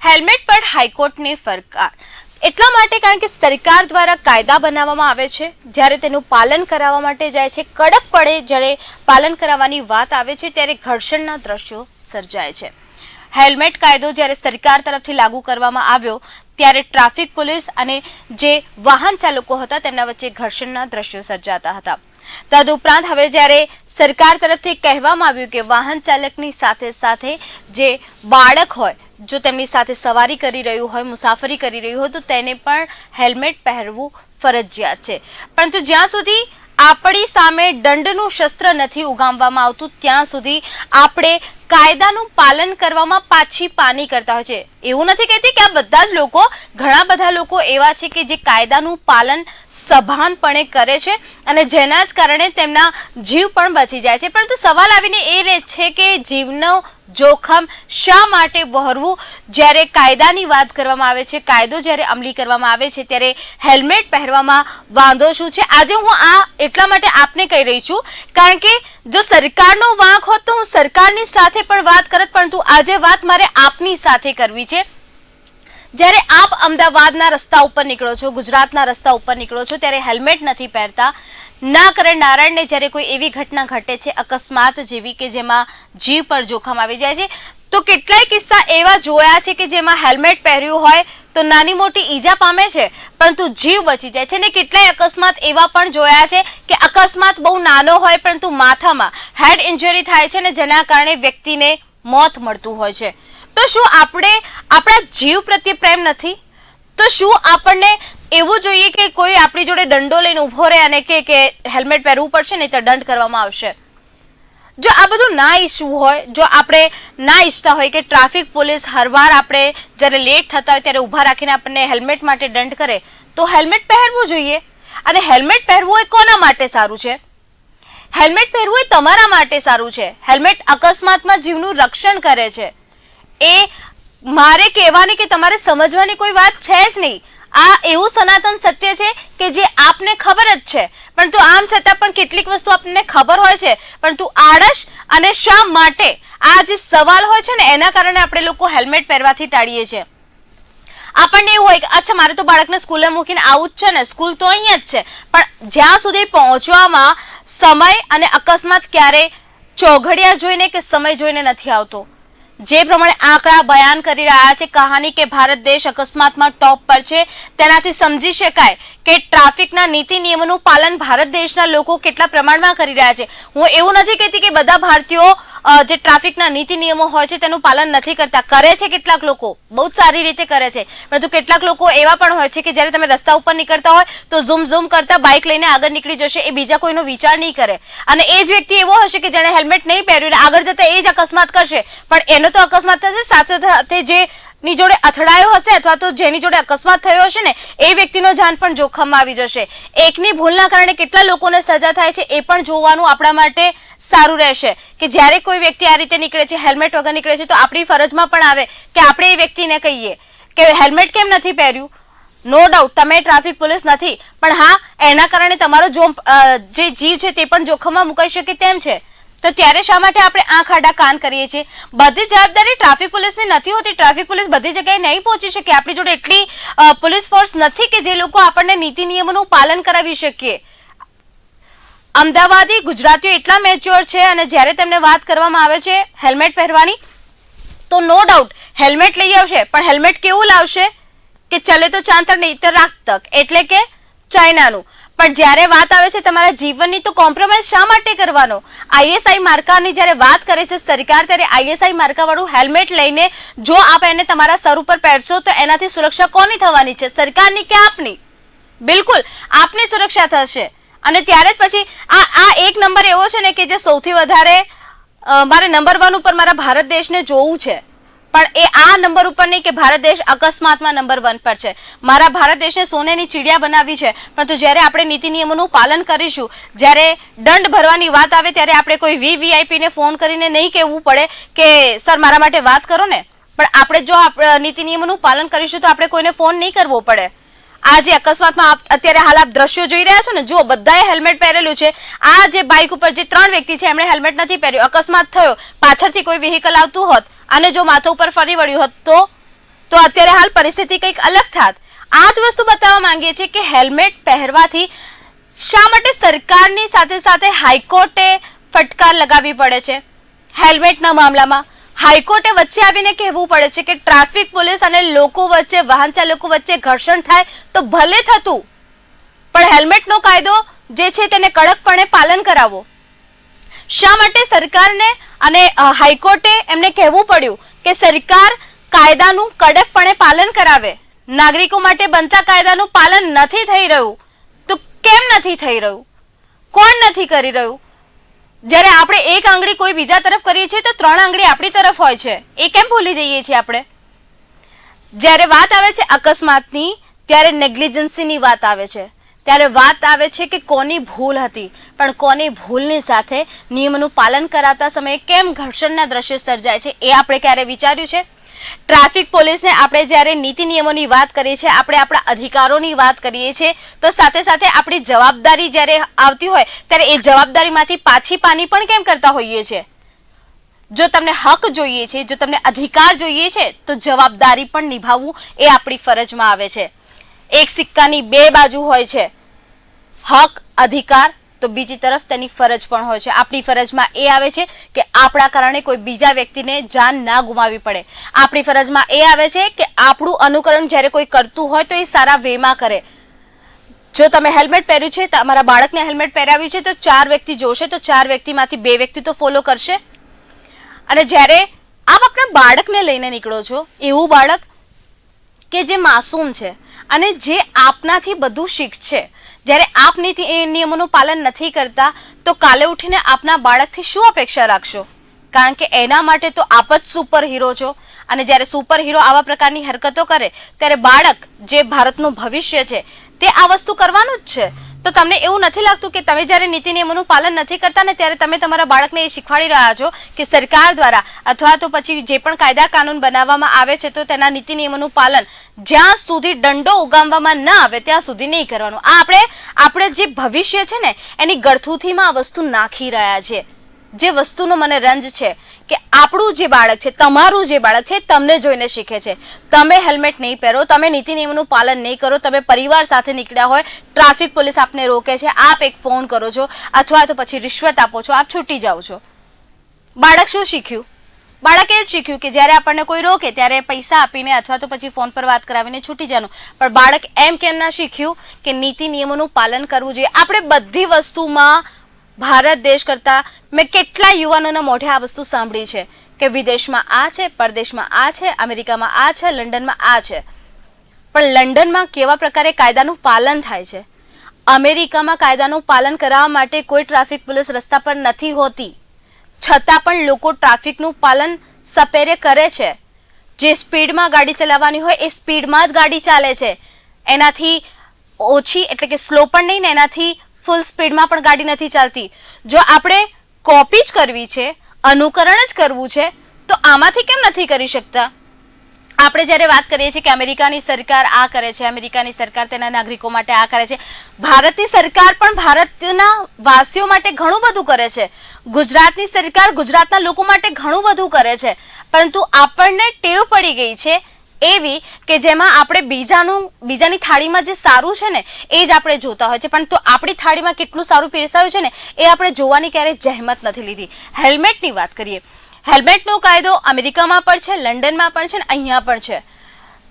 Helmet પર હાઈકોર્ટની ફરકાર એટલા માટે કારણ કે સરકાર દ્વારા કાયદા બનાવવામાં આવે છે, જ્યારે તેનું પાલન કરાવવા માટે જાય છે, કડકપણે જ્યારે પાલન કરાવવાની વાત આવે છે ત્યારે ઘર્ષણના દ્રશ્યો સર્જાય છે। હેલ્મેટ કાયદો જ્યારે સરકાર તરફથી લાગુ કરવામાં આવ્યો ત્યારે ટ્રાફિક પોલીસ અને જે વાહન ચાલકો હતા તેમના વચ્ચે ઘર્ષણના દ્રશ્યો સર્જાતા હતા। તદુપરાંત હવે જ્યારે સરકાર તરફથી કહેવામાં આવ્યું કે વાહન ચાલકની સાથે સાથે જે બાળક હોય, જો તેમની સાથે સવારી કરી રહ્યું હોય, મુસાફરી કરી રહ્યું હોય તો તેને પણ હેલ્મેટ પહેરવું ફરજિયાત છે। પરંતુ જ્યાં સુધી આપણી સામે દંડનું શસ્ત્ર નથી ઉગામવામાં આવતું ત્યાં સુધી આપણે કાયદાનું પાલન કરવામાં પાછી પાની કરતા હોય છે। એવું નથી કહેતી કે આ બધા જ લોકો, ઘણા બધા લોકો એવા છે કે જે કાયદાનું પાલન સભાનપણે કરે છે અને જેના જ કારણે તેમના જીવ પણ બચી જાય છે। પરંતુ સવાલ આવીને એ રહે છે કે જીવનો જોખમ શા માટે વહોરવું? જ્યારે કાયદાની વાત કરવામાં આવે છે, કાયદો જ્યારે અમલી કરવામાં આવે છે ત્યારે હેલ્મેટ પહેરવામાં વાંધો શું છે? આજે હું આ એટલા માટે આપને કહી રહી છું કારણ કે જો સરકારનો વાંક હોત તો હું સરકારની સાથે પણ વાત કરત, પરંતુ આજે વાત મારે આપની સાથે કરવી છે। જ્યારે આપ અમદાવાદના રસ્તા ઉપર નીકળો છો, ગુજરાતના રસ્તા ઉપર નીકળો છો ત્યારે હેલ્મેટ નથી પહેરતા, ના કરનારાને જ્યારે કોઈ એવી ઘટના ઘટે છે અકસ્માત જેવી કે જેમાં જીવ પર જોખમ આવી જાય છે તો કેટલાય કિસ્સા એવા જોયા છે કે જેમાં હેલ્મેટ પહેર્યું હોય તો નાની મોટી ઈજા પામે છે પરંતુ જીવ બચી જાય છે, અને કેટલાય અકસ્માત એવા પણ જોયા છે કે અકસ્માત બહુ નાનો હોય પરંતુ માથામાં હેડ ઇન્જરી થાય છે અને જેના કારણે વ્યક્તિને મોત મળતું હોય છે। તો શું આપણે આપણા જીવ પ્રત્યે પ્રેમ નથી? તો શું આપણને એવું જોઈએ કે કોઈ આપણી જોડે દંડો લઈને ઊભો રહે અને કે હેલ્મેટ પહેરવું પડશે નહીં તો દંડ કરવામાં આવશે? જો આ બધું ના ઈચ્છવું હોય, જો આપણે ના ઈચ્છતા હોય કે ટ્રાફિક પોલીસ હરવાર આપણે જ્યારે લેટ થતા હોય ત્યારે ઊભા રાખીને આપણને હેલ્મેટ માટે દંડ કરે તો હેલ્મેટ પહેરવું જોઈએ। અને હેલ્મેટ પહેરવું એ કોના માટે સારું છે? હેલ્મેટ પહેરવું એ તમારા માટે સારું છે। હેલ્મેટ અકસ્માતમાં જીવનું રક્ષણ કરે છે। એ મારે કહેવાની કે તમારે સમજવાની કોઈ વાત છે જ નહીં। આ એવું સનાતન સત્ય છે કે જે આપને ખબર જ છે, પરંતુ આમ છતાં પણ કેટલીક વસ્તુ આપણને ખબર હોય છે પરંતુ આળસ અને શા માટે આ જે સવાલ હોય છે ને એના કારણે આપણે લોકો હેલ્મેટ પહેરવાથી ટાળીએ છીએ। આપણને એવું હોય કે અચ્છા મારે તો બાળકને સ્કૂલે મૂકીને આવું જ છે ને, સ્કૂલ તો અહીંયા જ છે, પણ જ્યાં સુધી પહોંચવામાં સમય અને અકસ્માત ક્યારે ચોઘડિયા જોઈને કે સમય જોઈને નથી આવતો। જે પ્રમાણે આંકડા બયાન કરી રહ્યા છે, કહાની કે ભારત દેશ અકસ્માતમાં ટોપ પર છે, તેનાથી સમજી શકાય કે ટ્રાફિકના નીતિ નિયમોનું પાલન ભારત દેશના લોકો કેટલા પ્રમાણમાં કરી રહ્યા છે। હું એવું નથી કહેતી કે બધા ભારતીયો જે ટ્રાફિકના નીતિ નિયમો હોય છે તેનું પાલન નથી કરતા, કરે છે કેટલાક લોકો, બહુ જ સારી રીતે કરે છે, પરંતુ કેટલાક લોકો એવા પણ હોય છે કે જ્યારે તમે રસ્તા ઉપર નીકળતા હોય તો ઝૂમ કરતા બાઇક લઈને આગળ નીકળી જશે, એ બીજા કોઈનો વિચાર નહીં કરે, અને એ જ વ્યક્તિ એવો હશે કે જેણે હેલ્મેટ નહીં પહેર્યું અને આગળ જતા એ જ અકસ્માત કરશે, પણ એનો તો અકસ્માત થશે, સાથે સાથે જે ની જોડે અથડાયો હશે અથવા તો જેની જોડે અકસ્માત થયો હશે ને એ વ્યક્તિનો જાન પણ જોખમમાં આવી જશે। એકની ભૂલના કારણે કેટલા લોકોને સજા થાય છે એ પણ જોવાનું આપણા માટે સારું રહેશે કે જ્યારે કોઈ વ્યક્તિ આ રીતે નીકળે છે, હેલ્મેટ વગર નીકળે છે તો આપણી ફરજમાં પણ આવે કે આપણે એ વ્યક્તિને કહીએ કે હેલ્મેટ કેમ નથી પહેર્યું? નો ડાઉટ તમે ટ્રાફિક પોલીસ નથી, પણ હા એના કારણે તમારો જે જીવ છે તે પણ જોખમમાં મુકાઈ શકે તેમ છે, તો ત્યારે શા માટે આપણે આંખ આડા કાન કરીએ છીએ? બધી જવાબદારી ટ્રાફિક પોલીસની નથી હોતી। ટ્રાફિક પોલીસ બધી જગ્યાએ નહીં પહોંચી શકે, આપણી જોડે એટલી પોલીસ ફોર્સ નથી કે જે લોકો આપણને નીતિ નિયમોનું પાલન કરાવી શકીએ। અમદાવાદી ગુજરાતીઓ એટલા મેચ્યોર છે અને જ્યારે તેમને વાત કરવામાં આવે છે હેલ્મેટ પહેરવાની તો નો ડાઉટ હેલ્મેટ લઈ આવશે, પણ હેલ્મેટ કેવું લાવશે કે ચલે તો ચાંતર નહીં તો રાખ તક, એટલે કે ચાઇનાનું। પણ જ્યારે વાત આવે છે તમારા જીવનની તો કોમ્પ્રોમાઇઝ શા માટે કરવાનો? આઈએસઆઈ માર્કાની જ્યારે વાત કરે છે સરકાર ત્યારે આઈએસઆઈ માર્કાવાળું હેલ્મેટ લઈને જો આપ એને તમારા સર ઉપર પહેરશો તો એનાથી સુરક્ષા કોની થવાની છે? સરકારની કે આપની? બિલકુલ આપની સુરક્ષા થશે। અને ત્યારે જ પછી આ એક નંબર એવો છે ને કે જે સૌથી વધારે મારે નંબર 1 ઉપર મારા ભારત દેશને જોવું છે, પણ એ આ નંબર ઉપર નહીં કે ભારત દેશ અકસ્માતમાં નંબર 1 પર છે। મારા ભારત દેશને સોનેની ચીડિયા બનાવી છે, પરંતુ જ્યારે આપણે નીતિ નિયમોનું પાલન કરીશું, જ્યારે દંડ ભરવાની વાત આવે ત્યારે આપણે કોઈ વીવીઆઈપીને ફોન કરીને નહીં કહેવું પડે કે સર મારા માટે વાત કરો ને, પણ આપણે જો નીતિ નિયમોનું પાલન કરીશું તો આપણે કોઈને ફોન નહીં કરવો પડે। આ જે અકસ્માતમાં અત્યારે હાલ આપ દ્રશ્યો જોઈ રહ્યા છો ને, જુઓ બધાએ હેલ્મેટ પહેરેલું છે। આ જે બાઇક ઉપર જે 3 વ્યક્તિ છે એમણે હેલ્મેટ નથી પહેર્યું, અકસ્માત થયો, પાછળથી કોઈ વ્હીકલ આવતું હોત અને જો માથા ઉપર ફરી વળ્યું હોત તો તો અત્યારે હાલ પરિસ્થિતિ કંઈક અલગ થાત. આ જ વસ્તુ બતાવવા માંગીએ છીએ કે હેલ્મેટ પહેરવાથી શા માટે સરકારની સાથે સાથે હાઈકોર્ટે ફટકાર લગાવવી પડે છે. હેલ્મેટના મામલામાં હાઈકોર્ટે વચ્ચે આવીને કહેવું પડે છે કે ટ્રાફિક પોલીસ અને લોકો વચ્ચે, વાહન ચાલકો વચ્ચે ઘર્ષણ થાય તો ભલે થતું, પણ હેલ્મેટનો કાયદો જે છે તેને કડકપણે પાલન કરાવો. શા માટે સરકારને અને હાઈકોર્ટે એમને કહેવું પડ્યું કે સરકાર કાયદાનું કડકપણે પાલન કરાવે? નાગરિકો માટે બનતા કાયદાનું પાલન નથી થઈ રહ્યું તો કેમ નથી થઈ રહ્યું? કોણ નથી કરી રહ્યું? જ્યારે આપણે એક આંગળી કોઈ બીજા તરફ કરીએ છીએ તો 3 આંગળી આપણી તરફ હોય છે, એ કેમ ભૂલી જઈએ છીએ આપણે? જ્યારે વાત આવે છે અકસ્માતની, ત્યારે નેગ્લિજન્સીની વાત આવે છે, ત્યારે વાત આવે છે કે કોની ભૂલ હતી, પણ કોની ભૂલની સાથે નિયમનું પાલન કરાવતા સમયે કેમ ઘર્ષણના દ્રશ્યો સર્જાય છે એ આપણે ક્યારે વિચાર્યું છે? ટ્રાફિક પોલીસને આપણે જ્યારે નીતિ નિયમોની વાત કરીએ છીએ, આપણે આપણા અધિકારોની વાત કરીએ છીએ, તો સાથે સાથે આપણી જવાબદારી જ્યારે આવતી હોય ત્યારે એ જવાબદારીમાંથી પાછી પાની પણ કેમ કરતા હોઈએ છીએ? જો તમને હક જોઈએ છે, જો તમને અધિકાર જોઈએ છે, તો જવાબદારી પણ નિભાવવું એ આપણી ફરજમાં આવે છે. એક સિક્કાની 2 બાજુ હોય છે, હક, અધિકાર, તો બીજી તરફ તેની ફરજ પણ હોય છે. આપણી ફરજમાં એ આવે છે કે આપણા કારણે કોઈ બીજા વ્યક્તિને જાન ના ગુમાવવી પડે. આપણી ફરજમાં એ આવે છે કે આપણું અનુકરણ જ્યારે કોઈ કરતું હોય તો એ સારા વેમાં કરે. જો તમે હેલ્મેટ પહેર્યું છે, તમારા બાળકને હેલ્મેટ પહેરાવ્યું છે, તો 4 વ્યક્તિ જોશે તો 4 વ્યક્તિમાંથી 2 વ્યક્તિ તો ફોલો કરશે. અને જ્યારે આપ આપણા બાળકને લઈને નીકળો છો, એવું બાળક કે જે માસૂમ છે અને જે આપનાથી બધું શીખશે, જ્યારે આપ નિયમોનું પાલન નથી કરતા તો કાલે ઉઠીને આપના બાળકથી શું અપેક્ષા રાખશો? કારણ કે એના માટે તો આપ જ સુપર હીરો છો. અને જ્યારે સુપર હીરો આવા પ્રકારની હરકતો કરે ત્યારે બાળક જે ભારતનું ભવિષ્ય છે તે આ વસ્તુ કરવાનું જ છે. તો તમને એવું નથી લાગતું કે તમે જ્યારે નીતિ નિયમોનું પાલન નથી કરતા ને ત્યારે તમે તમારા બાળકને એ શીખવાડી રહ્યા છો કે સરકાર દ્વારા અથવા તો પછી જે પણ કાયદા કાનૂન બનાવવામાં આવે છે તો તેના નીતિ નિયમોનું પાલન જ્યાં સુધી દંડો ઉગામવામાં ન આવે ત્યાં સુધી નહીં કરવાનું? આ આપણે જે ભવિષ્ય છે ને એની ગળથૂથીમાં આ વસ્તુ નાખી રહ્યા છે. જે વસ્તુનો મને રંજ છે કે આપણું જે બાળક છે, તમારું જે બાળક છે, તમને જોઈને શીખે છે. તમે હેલ્મેટ નહીં પહેરો, તમે નીતિ નિયમોનું પાલન નહીં કરો, તમે પરિવાર સાથે નીકળ્યા હોય, ટ્રાફિક પોલીસ આપને રોકે છે, આપ એક ફોન કરો છો અથવા તો પછી રિશ્વત આપો છો, આપ છૂટી જાઓ છો. બાળક શું શીખ્યું? બાળકે એ જ શીખ્યું કે જ્યારે આપણને કોઈ રોકે ત્યારે પૈસા આપીને અથવા તો પછી ફોન પર વાત કરાવીને છૂટી જવાનું. પણ બાળક એમ કેમ ના શીખ્યું કે નીતિ નિયમોનું પાલન કરવું જોઈએ? આપણે બધી વસ્તુમાં ભારત દેશ કરતા મેં કેટલા યુવાનોના મોઢે આ વસ્તુ સાંભળી છે કે વિદેશમાં આ છે, પરદેશમાં આ છે, અમેરિકામાં આ છે, લંડનમાં આ છે. પણ લંડનમાં કેવા પ્રકારે કાયદાનું પાલન થાય છે? અમેરિકામાં કાયદાનું પાલન કરાવવા માટે કોઈ ટ્રાફિક પોલીસ રસ્તા પર નથી હોતી, છતાં પણ લોકો ટ્રાફિકનું પાલન સપેરે કરે છે. જે સ્પીડમાં ગાડી ચલાવવાની હોય એ સ્પીડમાં જ ગાડી ચાલે છે. એનાથી ઓછી એટલે કે સ્લો પણ નહીં ને એનાથી ફૂલ સ્પીડમાં પણ ગાડી નથી ચાલતી. જો આપણે કોપી જ કરવી છે, અનુકરણ જ કરવું છે, તો આમાંથી કેમ નથી કરી શકતા? આપણે જ્યારે વાત કરીએ છીએ કે અમેરિકાની સરકાર આ કરે છે, અમેરિકાની સરકાર તેના નાગરિકો માટે આ કરે છે, ભારતની સરકાર પણ ભારતના વાસીઓ માટે ઘણું બધું કરે છે. ગુજરાતની સરકાર ગુજરાતના લોકો માટે ઘણું બધું કરે છે, પરંતુ આપણને ટેવ પડી ગઈ છે એવી કે જેમાં આપણે બીજાની થાળીમાં જે સારું છે ને એ જ આપણે જોતા હોય છે, પણ તો આપણી થાળીમાં કેટલું સારું પીરસાયું છે ને એ આપણે જોવાની ક્યારેય જહેમત નથી લીધી. હેલ્મેટની વાત કરીએ, હેલ્મેટનો કાયદો અમેરિકામાં પણ છે, લંડનમાં પણ છે ને અહીંયા પણ છે,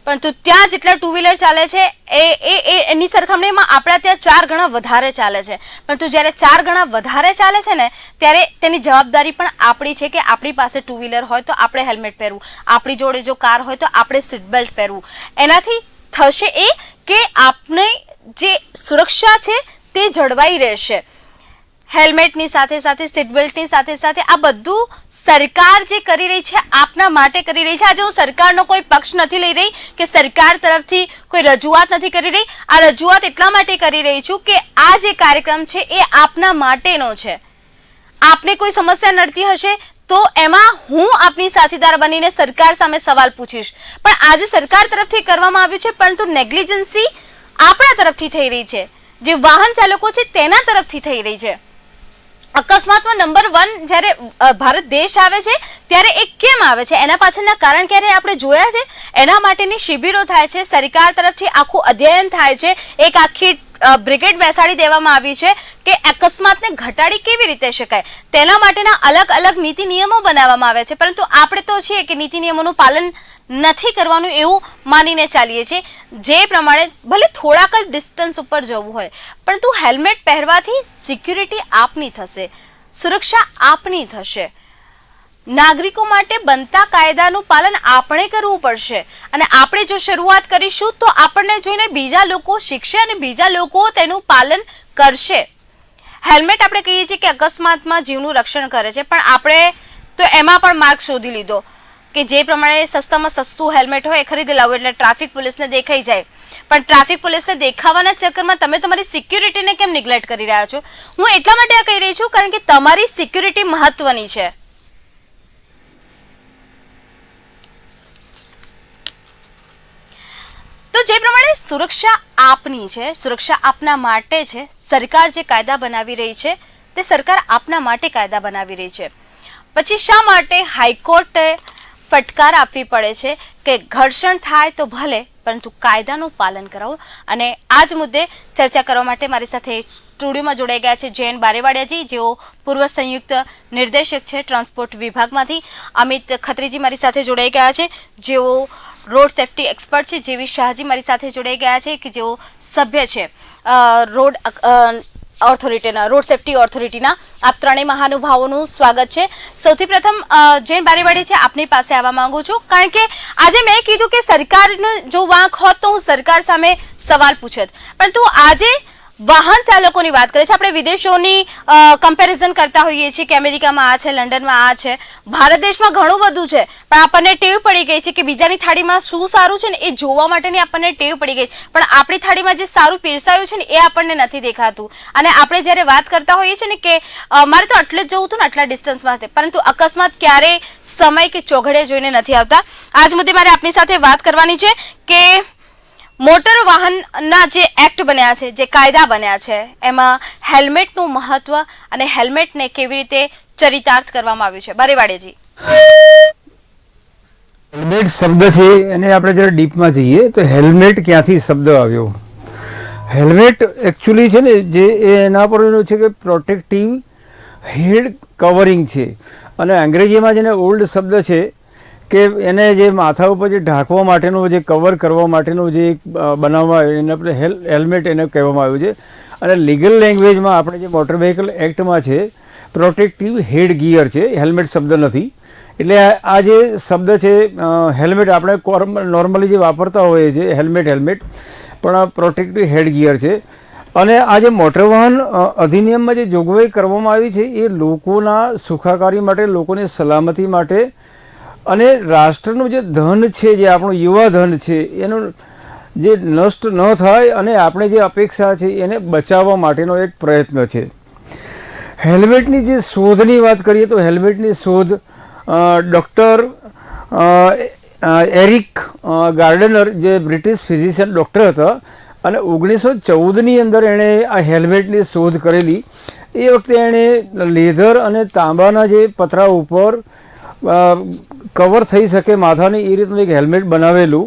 પરંતુ ત્યાં જેટલા 2 વ્હીલર ચાલે છે એની સરખામણીમાં આપણા ત્યાં 4 ગણા વધારે ચાલે છે. પરંતુ જ્યારે 4 ગણા વધારે ચાલે છે ને ત્યારે તેની જવાબદારી પણ આપણી છે કે આપણી પાસે 2 વ્હીલર હોય તો આપણે હેલ્મેટ પહેરવું, આપણી જોડે જો કાર હોય તો આપણે સીટ બેલ્ટ પહેરવું. એનાથી થશે એ કે આપણે જે સુરક્ષા છે તે જળવાઈ રહેશે. હેલ્મેટની સાથે સાથે સીટ બેલ્ટની સાથે સાથે આ બધું સરકાર જે કરી રહી છે આપના માટે કરી રહી છે. આજે હું સરકારનો કોઈ પક્ષ નથી લઈ રહી કે સરકાર તરફથી કોઈ રજૂઆત નથી કરી રહી. આ રજૂઆત એટલા માટે કરી રહી છું કે આ જે કાર્યક્રમ છે એ આપના માટેનો છે. આપને કોઈ સમસ્યા નડતી હશે તો એમાં હું આપની સાથીદાર બનીને સરકાર સામે સવાલ પૂછીશ. પણ આજે સરકાર તરફથી કરવામાં આવ્યું છે, પરંતુ નેગ્લિજન્સી આપણા તરફથી થઈ રહી છે, જે વાહન ચાલકો છે તેના તરફથી થઈ રહી છે. અકસ્માતમાં નંબર 1 જ્યારે ભારત દેશ આવે છે ત્યારે એ કેમ આવે છે, એના પાછળના કારણ ક્યારે આપણે જોયા છે? એના માટેની શિબિરો થાય છે, સરકાર તરફથી આખું અધ્યયન થાય છે, એક આખી બ્રિગેડ બેસાડી દેવામાં આવી છે કે અકસ્માતને ઘટાડી કેવી રીતે શકાય, તેના માટેના અલગ અલગ નીતિ નિયમો બનાવવામાં આવે છે. પરંતુ આપણે તો છીએ કે નીતિ નિયમોનું પાલન નથી કરવાનું એવું માનીને ચાલીએ છીએ. જે પ્રમાણે ભલે થોડાક જ ડિસ્ટન્સ ઉપર જવું હોય, પરંતુ હેલ્મેટ પહેરવાથી સિક્યુરિટી આપની થશે, સુરક્ષા આપની થશે. નાગરિકો માટે બનતા કાયદાનું પાલન આપણે કરવું પડશે અને આપણે જો શરૂઆત કરીશું તો આપણને જોઈને બીજા લોકો શીખશે અને બીજા લોકો તેનું પાલન કરશે. હેલ્મેટ આપણે કહીએ છીએ કે અકસ્માતમાં જીવનું રક્ષણ કરે છે, પણ આપણે તો એમાં પણ માર્ગ શોધી લીધો કે જે પ્રમાણે સસ્તામાં સસ્તું હેલ્મેટ હોય એ ખરીદી લાવો એટલે ટ્રાફિક પોલીસને દેખાઈ જાય. પણ ટ્રાફિક પોલીસને દેખાવાના ચક્કરમાં તમે તમારી સિક્યુરિટીને કેમ નિગ્લેક્ટ કરી રહ્યા છો? હું એટલા માટે આ કહી રહી છું કારણ કે તમારી સિક્યુરિટી મહત્વની છે. તો જે પ્રમાણે સુરક્ષા આપની છે, સુરક્ષા આપના માટે છે, સરકાર જે કાયદા બનાવી રહી છે તે સરકાર આપના માટે કાયદા બનાવી રહી છે. પછી શા માટે હાઈકોર્ટે ફટકાર આપવી પડે છે કે ઘર્ષણ થાય તો ભલે પરંતુ કાયદાનું પાલન કરાવો? અને આ જ મુદ્દે ચર્ચા કરવા માટે મારી સાથે સ્ટુડિયોમાં જોડાઈ ગયા છે જયંત બારેવાડિયાજી, જેઓ પૂર્વ સંયુક્ત નિર્દેશક છે ટ્રાન્સપોર્ટ વિભાગમાંથી. અમિત ખત્રીજી મારી સાથે જોડાઈ ગયા છે, જેઓ રોડ સેફ્ટી એક્સપર્ટ છે. જેવી શાહજી મારી સાથે જોડાઈ ગયા છે કે જેઓ સભ્ય છે રોડ સેફ્ટી ઓથોરિટીના. આપ ત્રણેય મહાનુભાવોનું સ્વાગત છે. સૌથી પ્રથમ જયંત બારેવાડી છે, આપની પાસે આવવા માંગુ છું કારણ કે આજે મેં કીધું કે સરકારનો જો વાંક હોત તો હું સરકાર સામે સવાલ પૂછત, પરંતુ આજે વાહન ચાલકોની વાત કરીએ છીએ. આપણે વિદેશોની કમ્પેરિઝન કરતા હોઈએ છીએ કે અમેરિકામાં આ છે, લંડનમાં આ છે, ભારત દેશમાં ઘણું બધું છે, પણ આપણને ટેવ પડી ગઈ છે કે બીજાની થાળીમાં શું સારું છે ને એ જોવા માટેની આપણને ટેવ પડી ગઈ, પણ આપણી થાળીમાં જે સારું પીરસાયું છે ને એ આપણને નથી દેખાતું. અને આપણે જ્યારે વાત કરતા હોઈએ છીએ ને કે મારે તો એટલે જ જવું હતું ને આટલા ડિસ્ટન્સમાં, પરંતુ અકસ્માત ક્યારેય સમય કે ચોઘડે જોઈને નથી આવતા. આ જ મુદ્દે મારે આપની સાથે વાત કરવાની છે કે મોટર વાહનના જે એક્ટ બન્યા છે, જે કાયદા બન્યા છે, એમાં હેલ્મેટનું મહત્વ અને હેલ્મેટને કેવી રીતે ચરિતાર્થ કરવામાં આવ્યું છે. બારેવાડેજી, હેલ્મેટ શબ્દ છે એને આપણે જરા ડીપમાં જઈએ તો હેલ્મેટ ક્યાંથી શબ્દ આવ્યો? હેલ્મેટ એકચ્યુઅલી છે ને જે એના પર છે કે પ્રોટેક્ટિવ હેડ કવરિંગ છે, અને અંગ્રેજીમાં જેને ઓલ્ડ શબ્દ છે કે એને જે માથા ઉપર જે ઢાંકવા માટેનું જે કવર કરવા માટેનું જે બનાવવામાં આવ્યું એને આપણે હેલ્મેટ એને કહેવામાં આવ્યું છે. અને લીગલ લેંગ્વેજમાં આપણે જે મોટર વ્હીકલ એક્ટમાં છે પ્રોટેક્ટિવ હેડ ગિયર છે, હેલ્મેટ શબ્દ નથી. એટલે આ જે શબ્દ છે હેલ્મેટ આપણે નોર્મલી જે વાપરતા હોઈએ છીએ હેલ્મેટ પણ પ્રોટેક્ટિવ હેડ ગિયર છે. અને આ જે મોટર વાહન અધિનિયમમાં જે જોગવાઈ કરવામાં આવી છે એ લોકોના સુખાકારી માટે, લોકોની સલામતી માટે અને રાષ્ટ્રનું જે ધન છે, જે આપણું યુવા ધન છે એનું જે નષ્ટ ન થાય અને આપણે જે અપેક્ષા છે એને બચાવવા માટેનો એક પ્રયત્ન છે. હેલ્મેટની જે શોધની વાત કરીએ તો હેલ્મેટની શોધ ડૉક્ટર એરિક ગાર્ડનર જે બ્રિટિશ ફિઝિશિયન ડૉક્ટર હતા અને 1914ની અંદર એણે આ હેલ્મેટની શોધ કરેલી. એ વખતે એણે લેધર અને તાંબાના જે પતરા ઉપર કવર થઈ શકે માથાની એ રીતનું એક હેલ્મેટ બનાવેલું.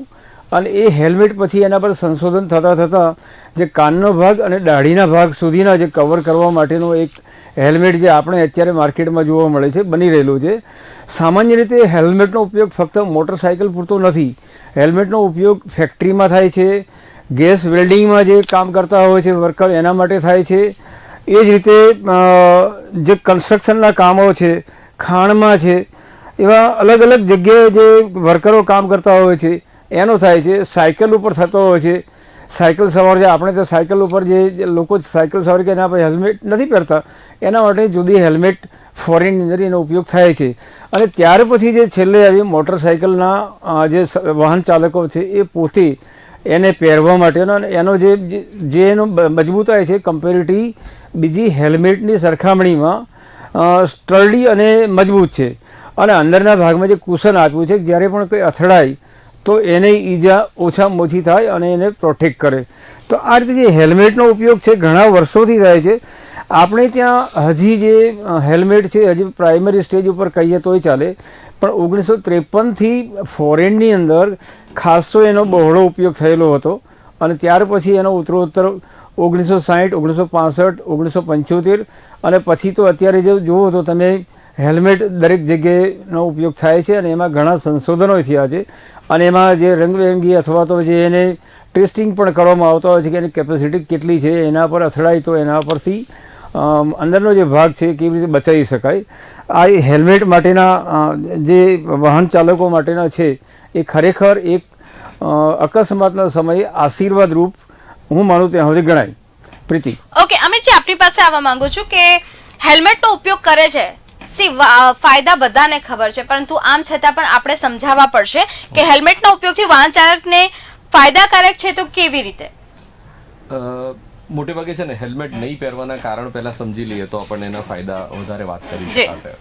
અને એ હેલ્મેટ પછી એના પર સંશોધન થતાં થતાં જે કાનનો ભાગ અને દાઢીના ભાગ સુધીના જે કવર કરવા માટેનું એક હેલ્મેટ જે આપણે અત્યારે માર્કેટમાં જોવા મળે છે બની રહેલું છે. સામાન્ય રીતે હેલ્મેટનો ઉપયોગ ફક્ત મોટરસાઇકલ પૂરતો નથી. હેલ્મેટનો ઉપયોગ ફેક્ટરીમાં થાય છે, ગેસ વેલ્ડિંગમાં જે કામ કરતા હોય છે વર્કર એના માટે થાય છે. એ જ રીતે જે કન્સ્ટ્રક્શનના કામો છે, ખાણમાં છે, એવા અલગ અલગ જગ્યાએ જે વર્કરો કામ કરતા હોય છે એનો થાય છે. સાયકલ ઉપર થતો હોય છે, સાયકલ સવાર છે, આપણે તો સાયકલ ઉપર જે લોકો સાયકલ સવાર કે એના પર હેલ્મેટ નથી પહેરતા એના માટે જુદી હેલ્મેટ ફોરેનની અંદર એનો ઉપયોગ થાય છે. અને ત્યાર પછી જે છેલ્લે આવી મોટરસાઇકલના જે વાહન ચાલકો છે એ પોતે એને પહેરવા માટેનો એનો જે એનો મજબૂતાઈ છે કમ્પેરેટિવ બીજી હેલ્મેટની સરખામણીમાં સ્ટર્ડી અને મજબૂત છે. અને અંદરના ભાગમાં જે કુશન આપ્યું છે જ્યારે પણ કોઈ અથડાય તો એને ઈજા ઓછામાં ઓછી થાય અને એને પ્રોટેક્ટ કરે. તો આ રીતે જે હેલ્મેટનો ઉપયોગ છે ઘણા વર્ષોથી થાય છે. આપણે ત્યાં હજી જે હેલ્મેટ છે હજી પ્રાઇમરી સ્ટેજ ઉપર કહીએ તોય ચાલે, પણ 1953થી ફોરેનની અંદર ખાસો એનો બહોળો ઉપયોગ થયેલો હતો અને ત્યાર પછી એનો ઉત્તરોત્તર 1960, 1965, 1975 અને પછી તો અત્યારે જે જુઓ તો તમે હેલ્મેટ દરેક જગ્યાએનો ઉપયોગ થાય છે અને એમાં ઘણા સંશોધનો થયા છે અને એમાં જે રંગબેરંગી અથવા તો જે એને ટેસ્ટિંગ પણ કરવામાં આવતા હોય છે કે એની કેપેસિટી કેટલી છે, એના પર અથડાય તો એના પરથી અંદરનો જે ભાગ છે કેવી રીતે બચાવી શકાય. આ એ હેલ્મેટ માટેના જે વાહન ચાલકો માટેના છે એ ખરેખર એક અકસ્માતના સમયે આશીર્વાદરૂપ હું માનું ત્યાં સુધી ગણાય. પ્રીતિ. ઓકે, અમિતજી આપણી પાસે આવવા માંગુ છું કે હેલ્મેટનો ઉપયોગ કરે છે, ફાયદા બધાને ખબર છે, પરંતુ આમ છતાં પણ આપણે સમજાવવા પડશે કે હેલ્મેટના ઉપયોગથી વાહન ચાલકને ફાયદાકારક છે તો કેવી રીતે? મોટે ભાગે છે ને હેલ્મેટ નહીં પહેરવાના કારણ પહેલા સમજી લઈએ તો આપણને એના ફાયદા વધારે વાત કરી શકાશે.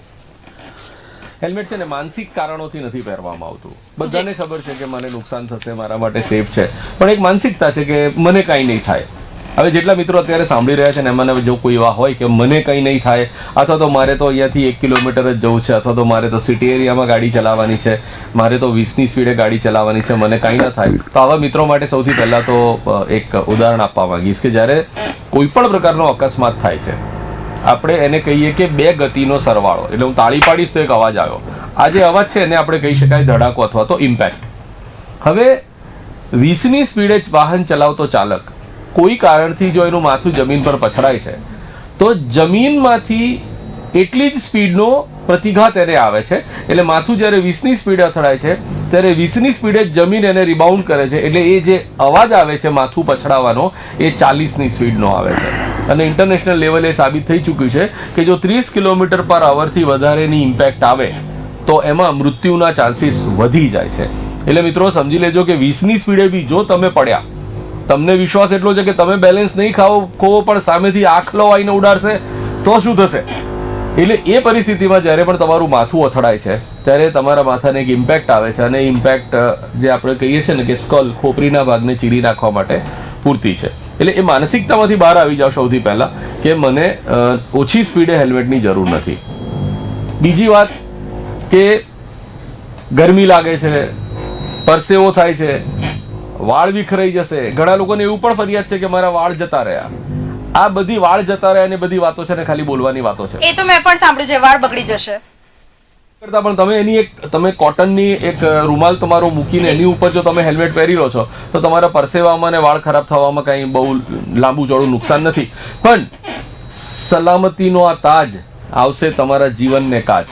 હેલ્મેટ છે ને માનસિક કારણોથી નથી પહેરવામાં આવતું. બધાને ખબર છે કે મને નુકસાન થશે, મારા માટે સેફ છે, પણ એક માનસિકતા છે કે મને કંઈ નહીં થાય. હવે જેટલા મિત્રો અત્યારે સાંભળી રહ્યા છે ને એમાં જો કોઈ એવા હોય કે મને કંઈ નહીં થાય, અથવા તો મારે તો અહીંયાથી 1 કિલોમીટર જ જવું છે, અથવા તો મારે તો સિટી એરિયામાં ગાડી ચલાવવાની છે, મારે તો 20ની સ્પીડે ગાડી ચલાવવાની છે, મને કંઈ ન થાય, તો આવા મિત્રો માટે સૌથી પહેલાં તો એક ઉદાહરણ આપવા માંગીશ કે જ્યારે કોઈ પણ પ્રકારનો અકસ્માત થાય છે આપણે એને કહીએ કે બે ગતિનો સરવાળો, એટલે હું તાળી પાડીશ તો એક અવાજ આવ્યો, આ જે અવાજ છે એને આપણે કહી શકાય ધડાકો અથવા તો ઇમ્પેક્ટ. હવે 20ની સ્પીડે વાહન ચલાવતો ચાલક કોઈ કારણથી જો એનું માથું જમીન પર પછડાય છે તો જમીનમાંથી એટલી જ સ્પીડનો પ્રતિઘાત એને આવે છે, એટલે માથું જ્યારે 20ની સ્પીડે અથડાય છે ત્યારે 20ની સ્પીડે જમીન એને રિબાઉન્ડ કરે છે, એટલે એ જે અવાજ આવે છે માથું પછડાવવાનો એ 40ની સ્પીડનો આવે છે. અને ઇન્ટરનેશનલ લેવલે સાબિત થઈ ચૂક્યું છે કે જો 30 કિલોમીટર પર અવરથી વધારેની ઇમ્પેક્ટ આવે તો એમાં મૃત્યુના ચાન્સીસ વધી જાય છે. એટલે મિત્રો સમજી લેજો કે 20ની સ્પીડે બી જો તમે પડ્યા, તમને વિશ્વાસ એટલો છે કે તમે બેલેન્સ નહીં ખોવો પણ સામેથી આખલો આવીને ઉડાડશે તો શું થશે? એટલે એ પરિસ્થિતિમાં જ્યારે પણ તમારું માથું અથડાય છે ત્યારે તમારા માથાને એક ઇમ્પેક્ટ આવે છે અને ઇમ્પેક્ટ જે આપણે કહીએ છીએ ને કે સ્કલ, ખોપરીના ભાગને ચીરી નાખવા માટે પૂરતી છે. એટલે એ માનસિકતામાંથી બહાર આવી જાઓ સૌથી પહેલા કે મને ઓછી સ્પીડે હેલ્મેટની જરૂર નથી. બીજી વાત કે ગરમી લાગે છે, પરસેવો થાય છે, વાળ વિખરાઈ જશે, ઘણા લોકોને એવું પણ ફરિયાદ છે કે મારા વાળ જતા રહ્યા. આ બધી વાળ જતા રહ્યા અને બધી વાતો છે ને ખાલી બોલવાની વાતો છે. એ તો મેં પણ સાંભળ્યું છે, વાળ બગડી જશે કરતા પણ તમે એની તમે કોટનની એક રૂમાલ તમારો મૂકીને એની ઉપર જો તમે હેલ્મેટ પહેરી લો છો તો તમારા પરસેવામાં અને વાળ ખરાબ થવામાં કંઈ બહુ લાંબુ ચોડું નુકસાન નથી, પણ સલામતીનો આ તાજ આવશે તમારા જીવનને કાજ.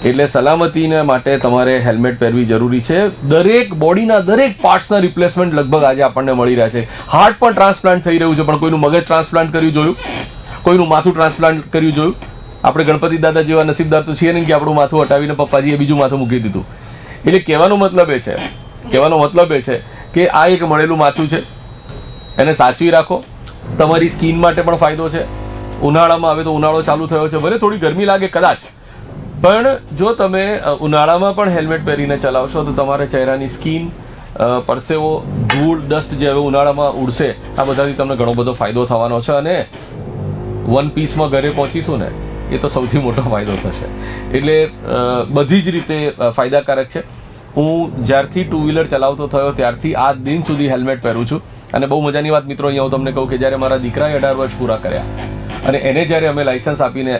એટલે સલામતીને માટે તમારે હેલ્મેટ પહેરવી જરૂરી છે. દરેક બોડીના દરેક પાર્ટ્સના રિપ્લેસમેન્ટ લગભગ આજે આપણને મળી રહ્યા છે. હાર્ટ પણ ટ્રાન્સપ્લાન્ટ થઈ રહ્યું છે, પણ કોઈનું મગજ ટ્રાન્સપ્લાન્ટ કર્યું જોયું, કોઈનું માથું ટ્રાન્સપ્લાન્ટ કર્યું જોયું? આપણે ગણપતિ દાદા જેવા નસીબદાર તો છીએ નહીં કે આપણું માથું હટાવીને પપ્પાજીએ બીજું માથું મૂકી દીધું. એટલે કહેવાનો મતલબ એ છે કે આ એક મળેલું માથું છે, એને સાચવી રાખો. તમારી સ્કિન માટે પણ ફાયદો છે. ઉનાળામાં હવે તો ઉનાળો ચાલુ થયો છે, ભલે થોડી ગરમી લાગે કદાચ, પણ જો તમે ઉનાળામાં પણ હેલ્મેટ પહેરીને ચલાવશો તો તમારા ચહેરાની સ્કિન, પરસેવો, ધૂળ, ડસ્ટ જે હવે ઉનાળામાં ઉડશે આ બધાથી તમને ઘણો બધો ફાયદો થવાનો છે. અને 1 પીસમાં ઘરે પહોંચીશું ને એ તો સૌથી મોટો ફાયદો થશે. એટલે બધી જ રીતે ફાયદાકારક છે. હું જ્યારથી 2 વ્હીલર ચલાવતો થયો ત્યારથી આ દિન સુધી હેલ્મેટ પહેરું છું. અને બહુ મજાની વાત મિત્રો અહીંયા હું તમને કહું કે જ્યારે મારા દીકરાએ 18 વર્ષ પૂરા કર્યા અને એને જ્યારે અમે લાયસન્સ આપીને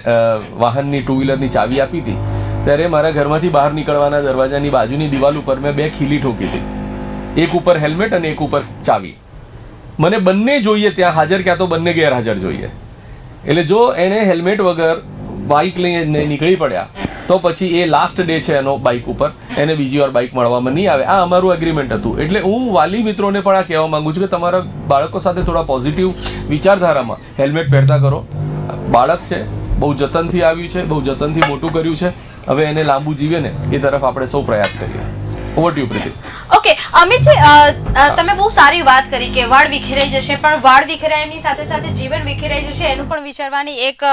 વાહનની 2 વ્હીલરની ચાવી આપી હતી ત્યારે મારા ઘરમાંથી બહાર નીકળવાના દરવાજાની બાજુની દિવાલ ઉપર મેં 2 ખીલી ઠોકી હતી, એક ઉપર હેલ્મેટ અને એક ઉપર ચાવી. મને બંને જોઈએ ત્યાં હાજર, ક્યાં તો બંને ગેરહાજર જોઈએ. એટલે જો એણે હેલ્મેટ વગર બાઇક લઈને નીકળી પડ્યા તો પછી એ લાસ્ટ ડે છે એનો બાઇક ઉપર, એને બીજી વાર બાઇક મળવામાં નહીં આવે. આ અમારું એગ્રીમેન્ટ હતું. એટલે હું વાલી મિત્રોને પણ આ કહેવા માંગુ છું કે તમારા બાળકો સાથે થોડા પોઝિટિવ વિચારધારામાં હેલ્મેટ પહેરતા કરો. બાળક છે, બહુ જતનથી આવ્યું છે, બહુ જતનથી મોટું કર્યું છે, હવે એને લાંબુ જીવે ને એ તરફ આપણે સૌ પ્રયાસ કરીએ. Over to you Preeti. Okay Amitji, તમે બહુ સારી વાત કરી કે વાળ વિખેરાઈ જશે, પણ વાળ વિખેરાયની સાથે સાથે જીવન વિખેરાઈ જશે એનું પણ વિચારવાની એક